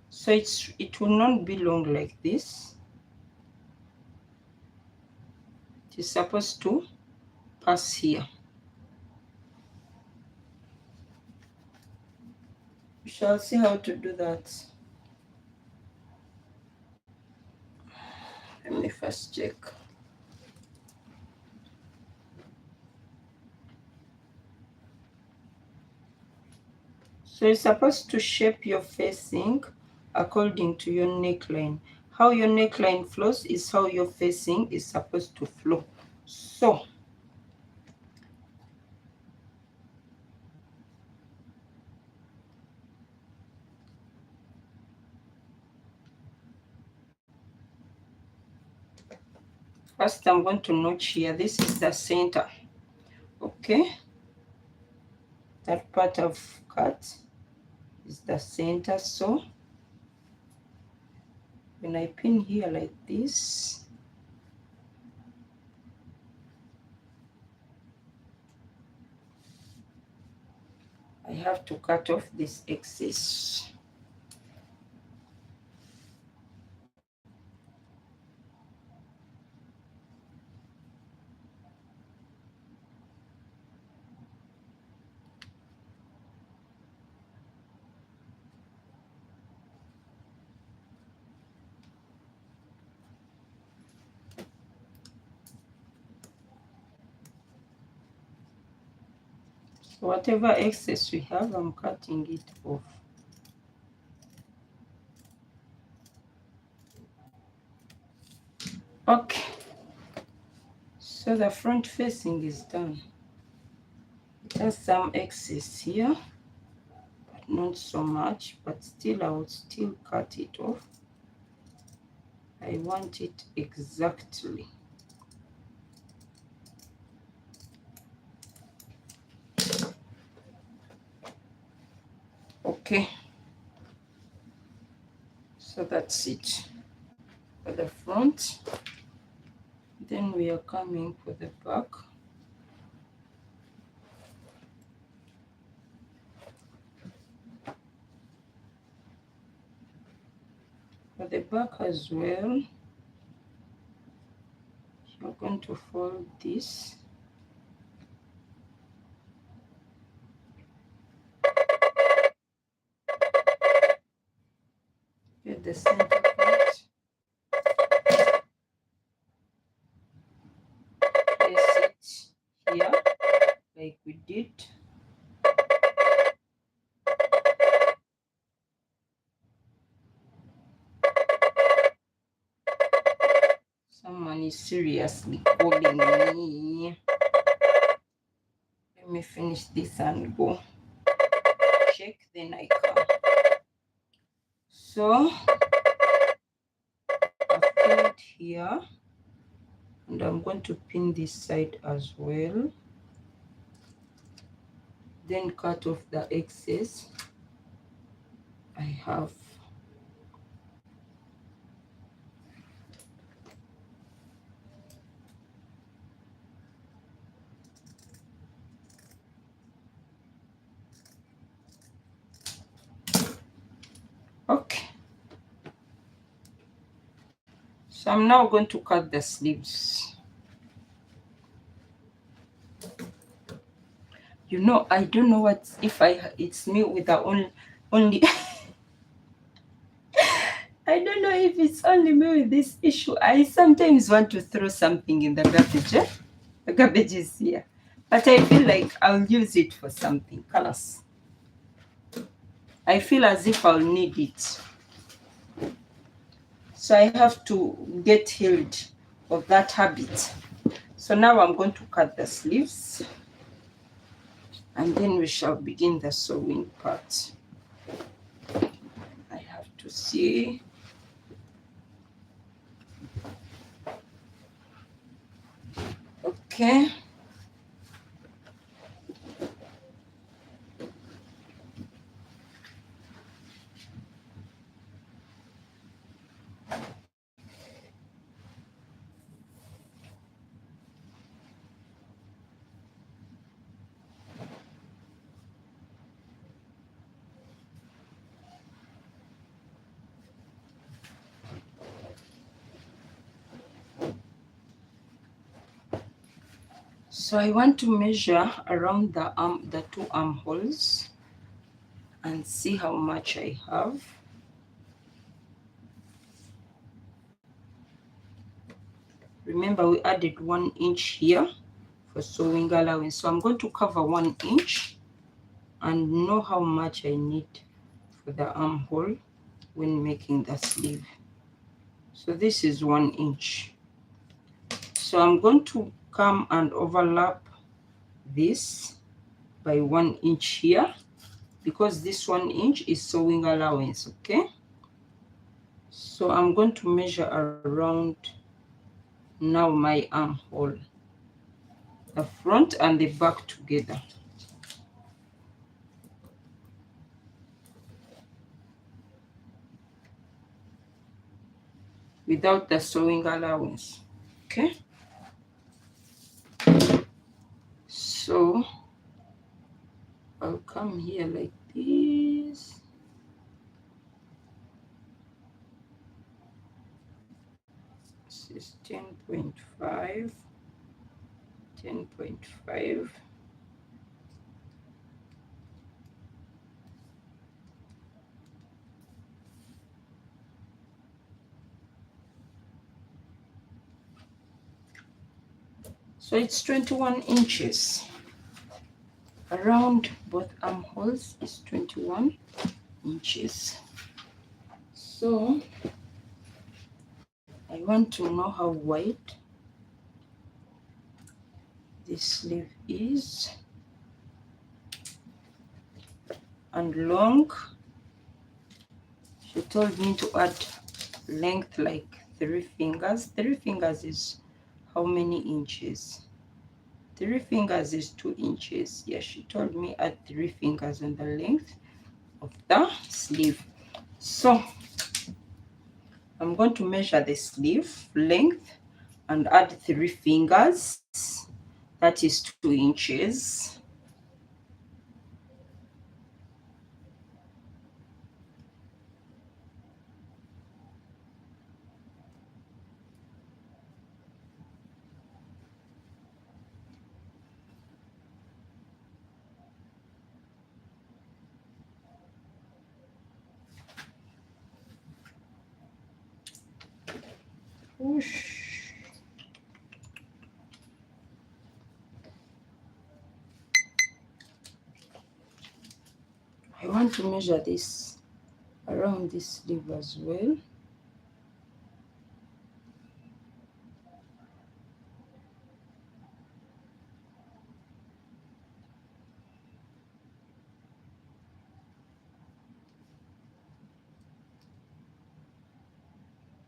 so it will not be long like this. It is supposed to pass here. We shall see how to do that. Let me first check. So you're supposed to shape your facing according to your neckline. How your neckline flows is how your facing is supposed to flow. So first I'm going to notch here. This is the center. Okay. That part of cut is the center. So when I pin here like this, I have to cut off this excess. So whatever excess we have, I'm cutting it off. Okay, so the front facing is done. It has some excess here, but not so much, but still I would still cut it off. I want it exactly. Okay, so that's it for the front. Then we are coming for the back. For the back as well, you're going to fold this. Get the center part. Place it here like we did. Someone is seriously calling me. Let me finish this and go check, then I come. So I've pinned here, and I'm going to pin this side as well. Then cut off the excess I have. Okay. So I'm now going to cut the sleeves. You know, I don't know what if it's me with the only I don't know if it's only me with this issue. I sometimes want to throw something in the garbage. Eh? The garbage is here. But I feel like I'll use it for something. Colors. I feel as if I'll need it. So I have to get healed of that habit. So now I'm going to cut the sleeves. And then we shall begin the sewing part. I have to see. Okay. So I want to measure around the two armholes and see how much I have. Remember, we added 1 inch here for sewing allowance. So I'm going to cover 1 inch and know how much I need for the armhole when making the sleeve. So this is 1 inch. So I'm going to come and overlap this by 1 inch here, because this 1 inch is sewing allowance, okay? So I'm going to measure around now my armhole, the front and the back together. Without the sewing allowance, okay? So I'll come here like this. This is 10.5, 10.5. So it's 21 inches. Around both armholes is 21 inches. So I want to know how wide this sleeve is and long. She told me to add length like 3 fingers. 3 fingers is how many inches? 3 fingers is 2 inches. Yeah, she told me add 3 fingers on the length of the sleeve. So I'm going to measure the sleeve length and add 3 fingers. That is 2 inches. Whoosh. I want to measure this around this sleeve as well.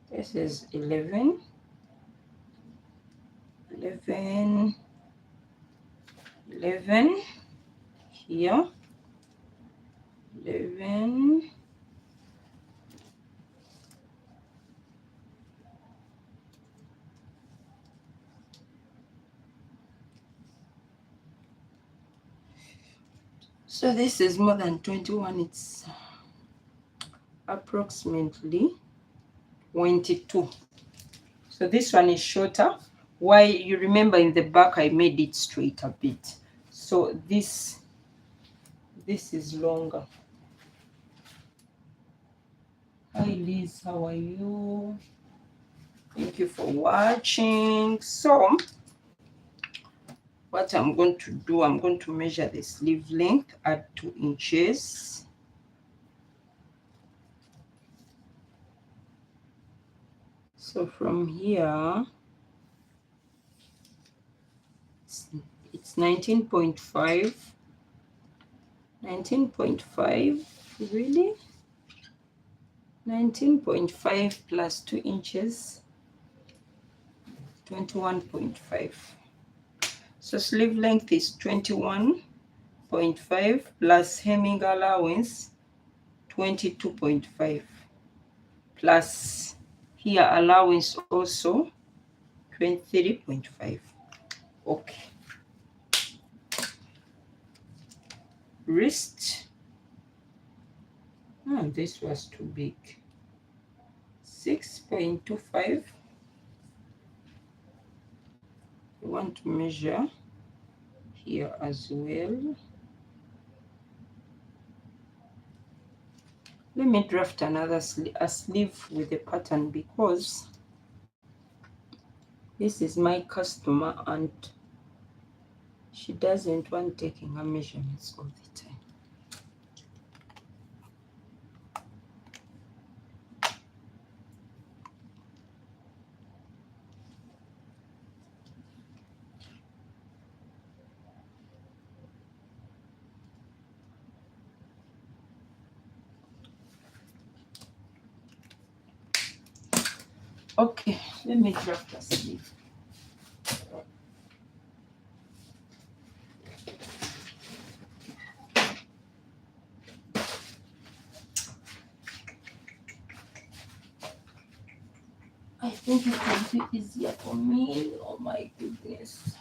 This is 11, 11, 11 here, 11, so this is more than 21. It's approximately 22. So this one is shorter. Why, you remember in the back I made it straight a bit, so this is longer. Hi Liz, how are you? Thank you for watching. So what I'm going to do, I'm going to measure the sleeve length at 2 inches. So from here, it's 19.5. 19.5, really? 19.5 plus 2 inches, 21.5. So sleeve length is 21.5 plus hemming allowance 22.5, plus here allowance also 23.5. Okay. Wrist. Oh, this was too big. 6.25. I want to measure here as well. Let me draft another sleeve with a pattern, because this is my customer and she doesn't want taking her measurements all the time. Okay, let me draft a sleeve. I think it will be easier for me. Oh my goodness.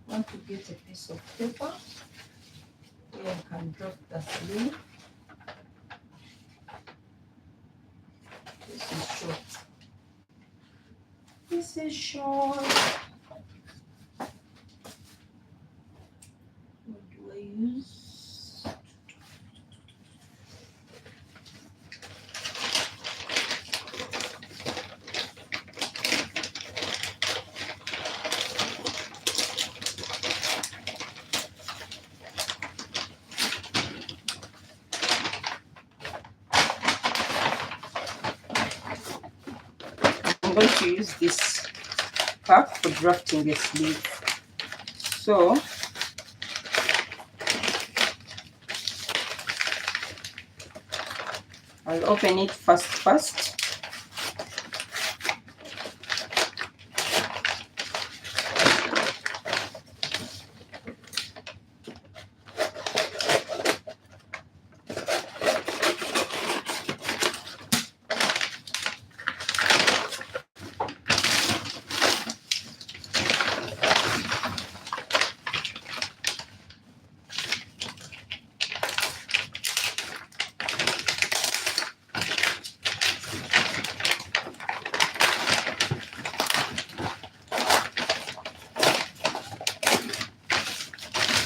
I want to get a piece of paper where I can draft the sleeve. This is short. This is short. What do I use? I'm going to use this pack for drafting the sleeve. So I'll open it first.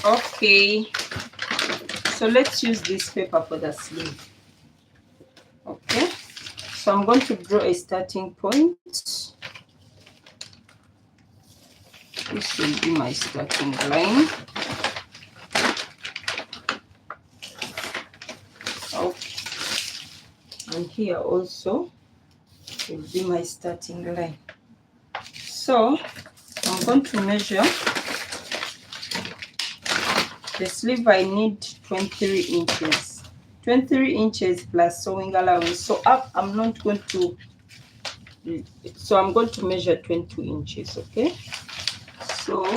Okay, so let's use this paper for the sleeve. Okay, so I'm going to draw a starting point. This will be my starting line. Okay, and here also will be my starting line. So I'm going to measure the sleeve. I need 23 inches. 23 inches plus sewing allowance. So up, I'm not going to, so I'm going to measure 22 inches, okay? So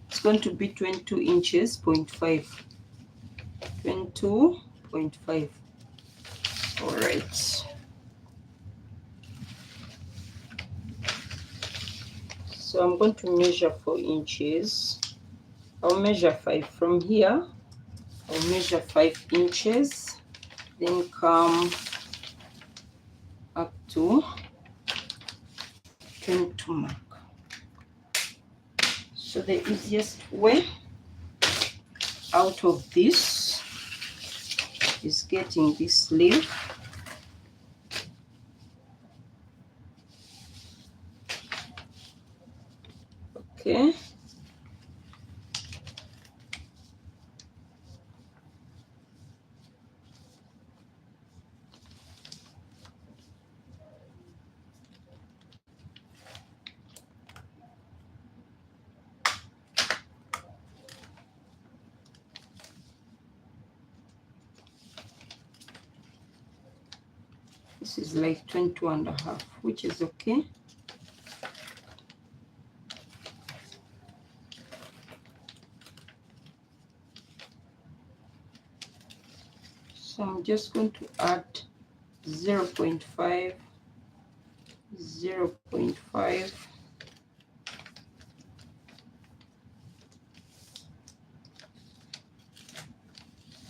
it's going to be 22 inches, 0.5. 22.5. All right. So I'm going to measure 4 inches. I'll measure 5 from here. I'll measure 5 inches, then come up to 22 mark. So the easiest way out of this is getting this sleeve. Okay. This is like 22.5, which is okay. So I'm just going to add 0.5, 0.5,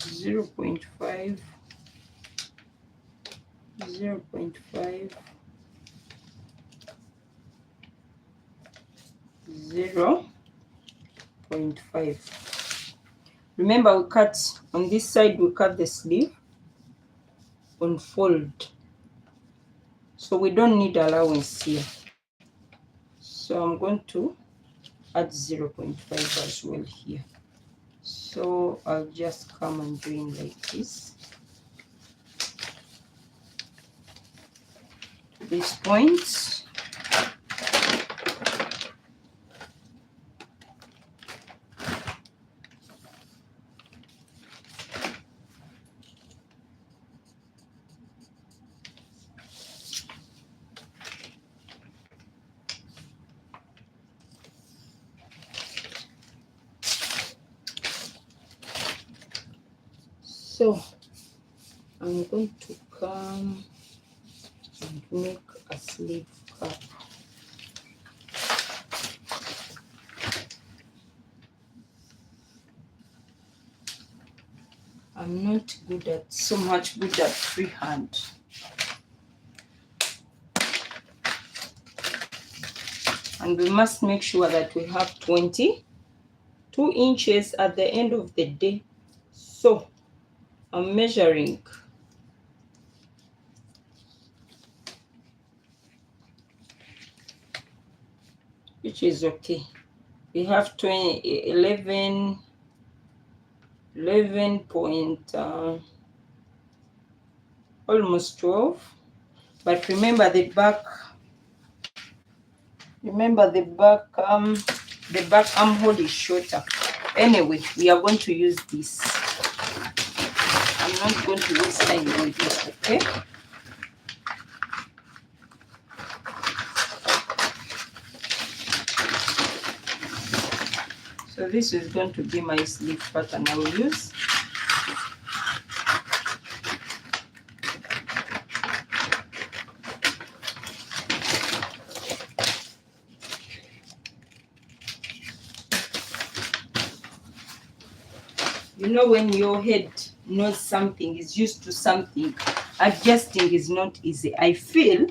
0.5, 0.5, 0.5, 0.5. Remember, we cut on this side, we cut the sleeve on fold, so we don't need allowance here. So I'm going to add 0.5 as well here. So I'll just come and join like this to this point. So I'm going to come and make a sleeve cap. I'm not so much good at freehand. And we must make sure that we have 22 inches at the end of the day. So I'm measuring. Which is okay. We have 11 point almost 12. But remember the back armhole is shorter. Anyway, we are going to use this. I'm not going to waste time with this, okay? So this is going to be my sleeve pattern I will use. You know, when your head knows something, is used to something, adjusting is not easy. I feel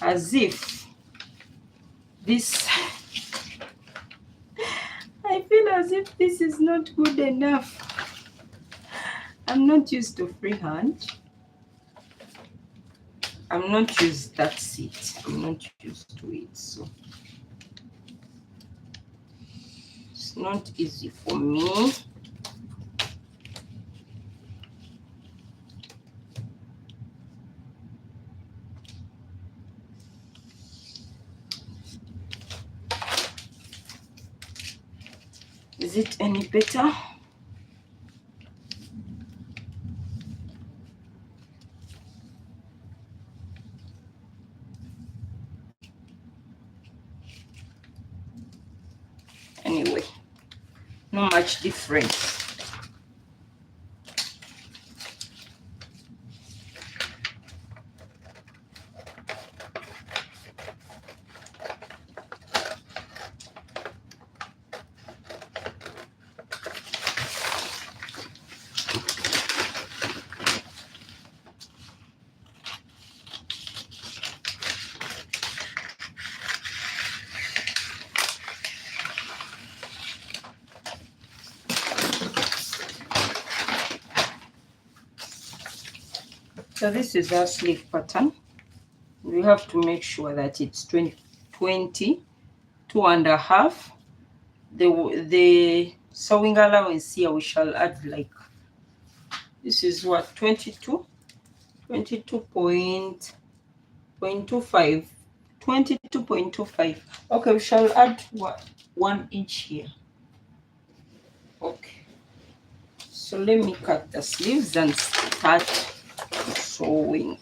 as if this is not good enough. I'm not used to freehand. I'm not used, that's it. I'm not used to it, so it's not easy for me. Is it any better? Anyway, not much difference. So this is our sleeve pattern. We have to make sure that it's 22 and a half. The sewing allowance here, we shall add like, this is what, 22.25, 22.25. Okay, we shall add what, 1 inch here. Okay, so let me cut the sleeves and start sewing.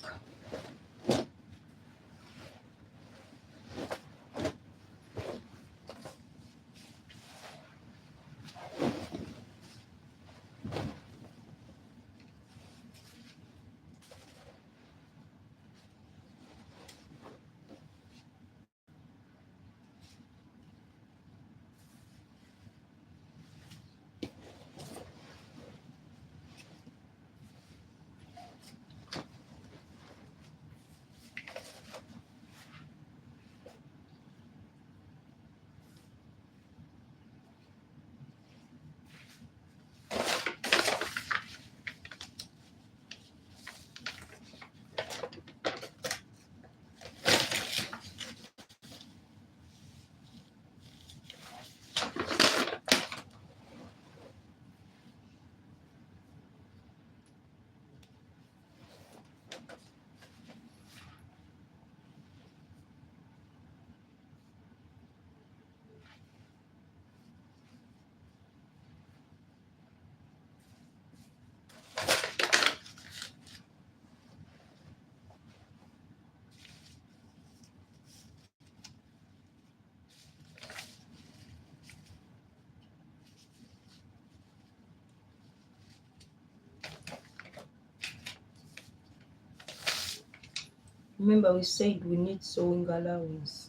Remember we said we need sewing allowance.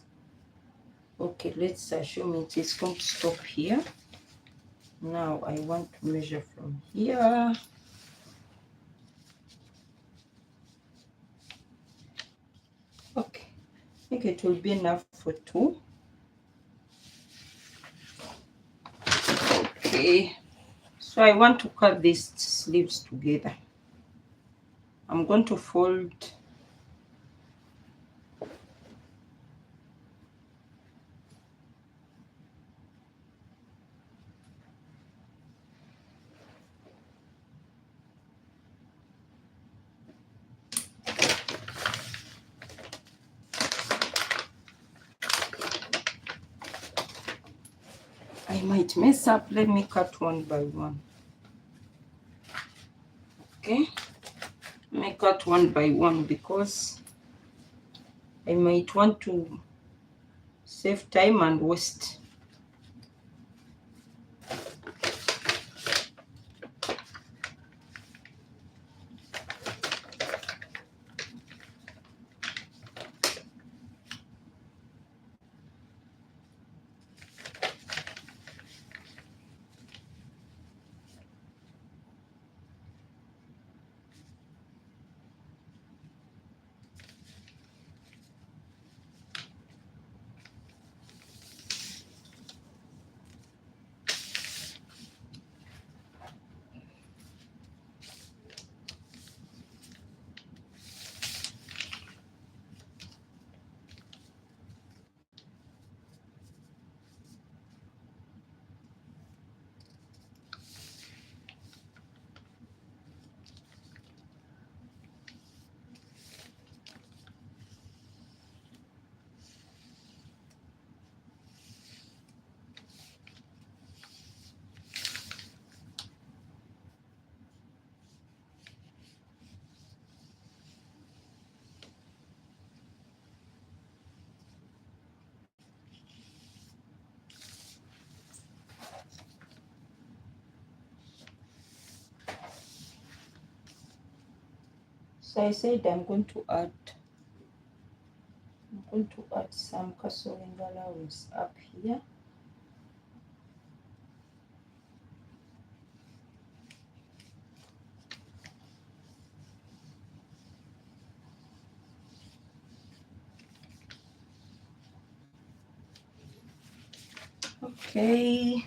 Okay, let's assume it is going to stop here. Now I want to measure from here. Okay, I think it will be enough for 2. Okay, so I want to cut these sleeves together. I'm going to fold I might mess up. Let me cut one by one. Okay, let me cut one by one because I might want to save time and waste. So I said I'm going to add some sewing allowance up here. Okay.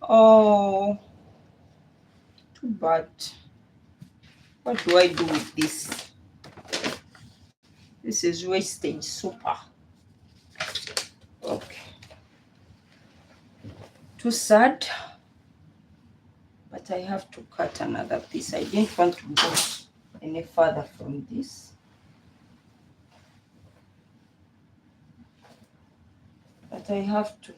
Oh, too bad. What do I do with this? This is wastage super. Okay. Too sad. But I have to cut another piece. I didn't want to go any further from this. But I have to.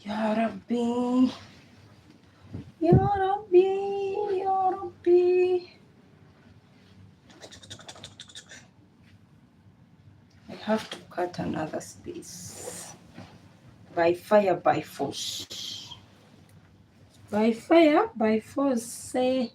Ya Rabbi. Ya Rabbi. Ya Rabbi. I have to cut another space. By fire, by force. By fire, by force, say.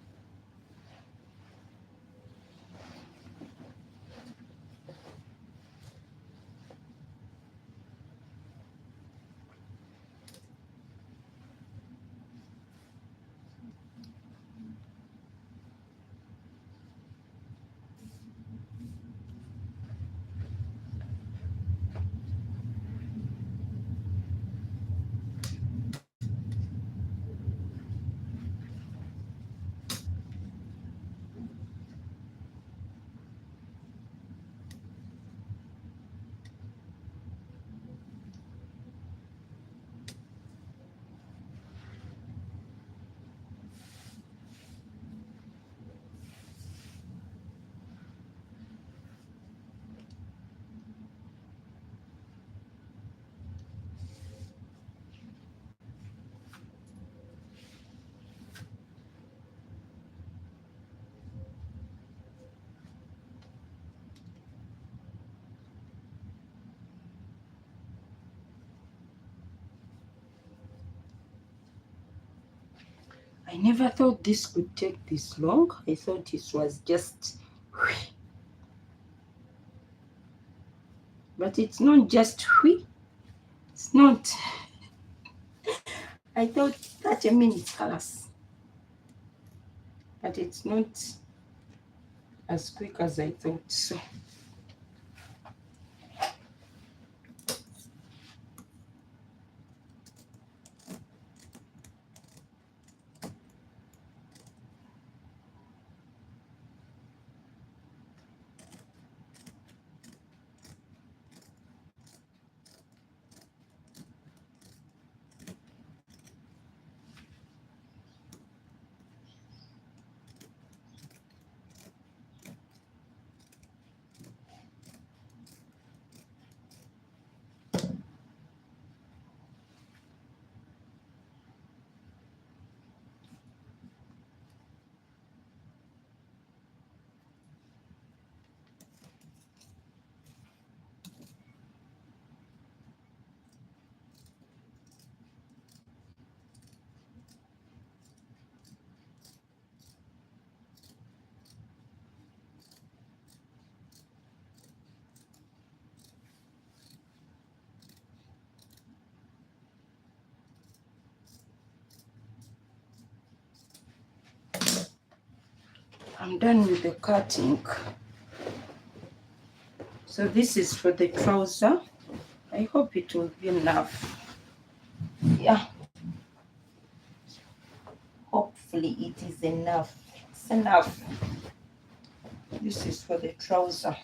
I never thought this could take this long. I thought it was just... But it's not just... It's not... I thought 30 minutes, colors. But it's not as quick as I thought. So I'm done with the cutting. So this is for the trouser. I hope it will be enough. Yeah. Hopefully it is enough. It's enough. This is for the trouser.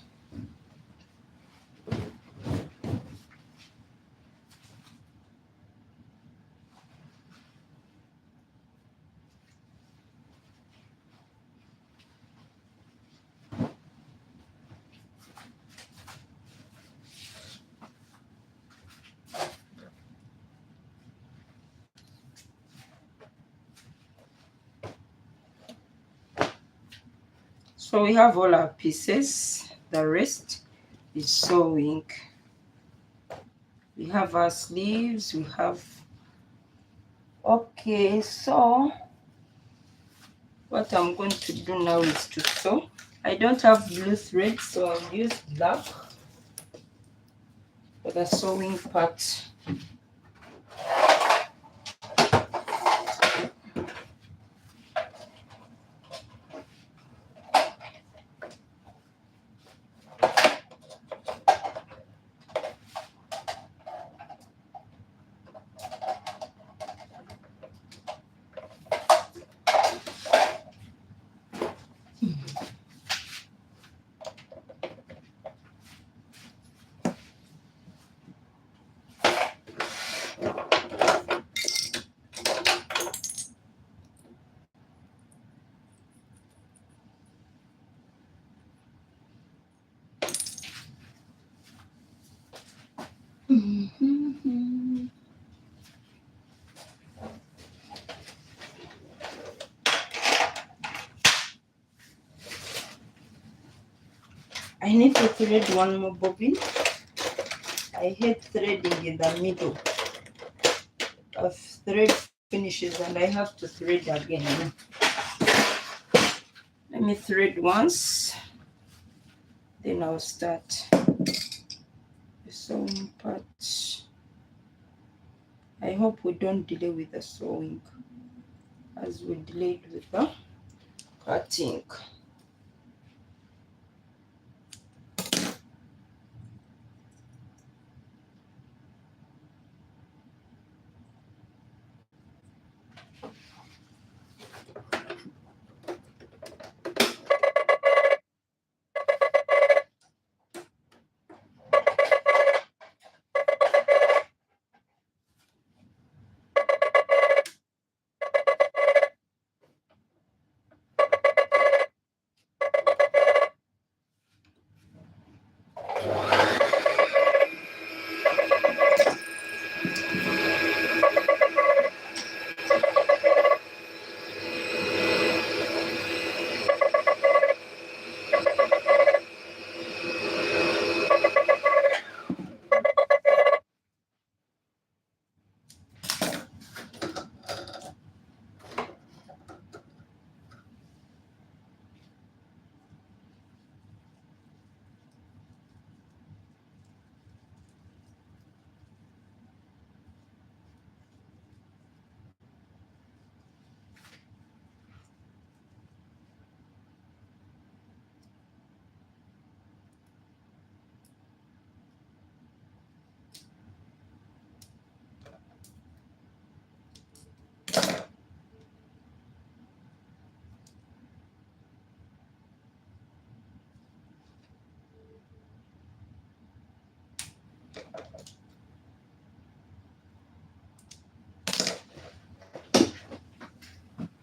So we have all our pieces. The rest is sewing. We have our sleeves. We have... Okay, so what I'm going to do now is to sew. I don't have blue thread, so I'll use black for the sewing part. I need to thread one more bobbin. I hate threading in the middle of thread finishes and I have to thread again. Let me thread once, then I'll start the sewing part. I hope we don't delay with the sewing as we delayed with the cutting.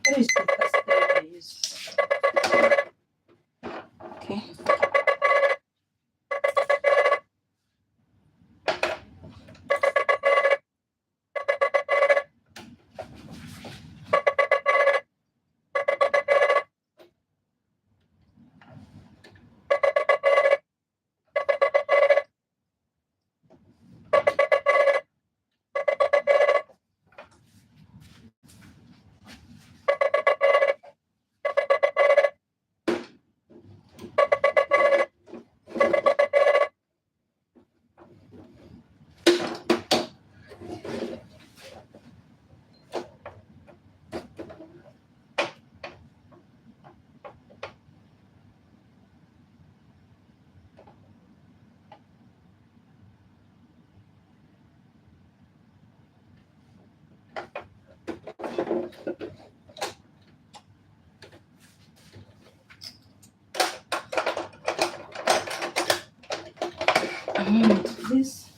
Where is the first thread I use? Okay. This.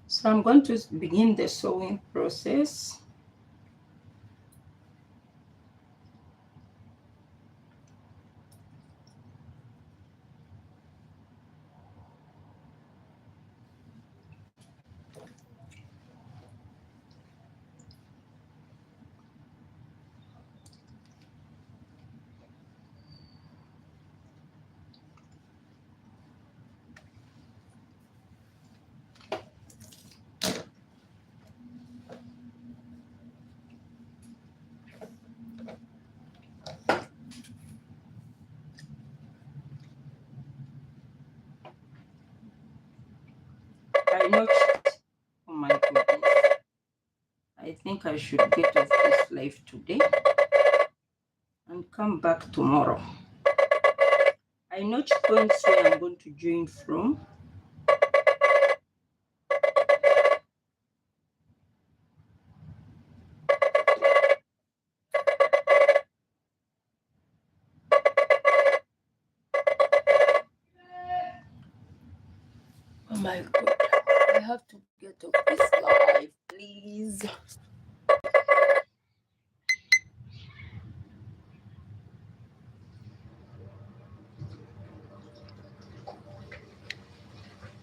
So I'm going to begin the sewing process. I notched. Oh my goodness. I think I should get off this live today and come back tomorrow. I notched points where I'm going to join from. Oh my god, I have to get off this live, please.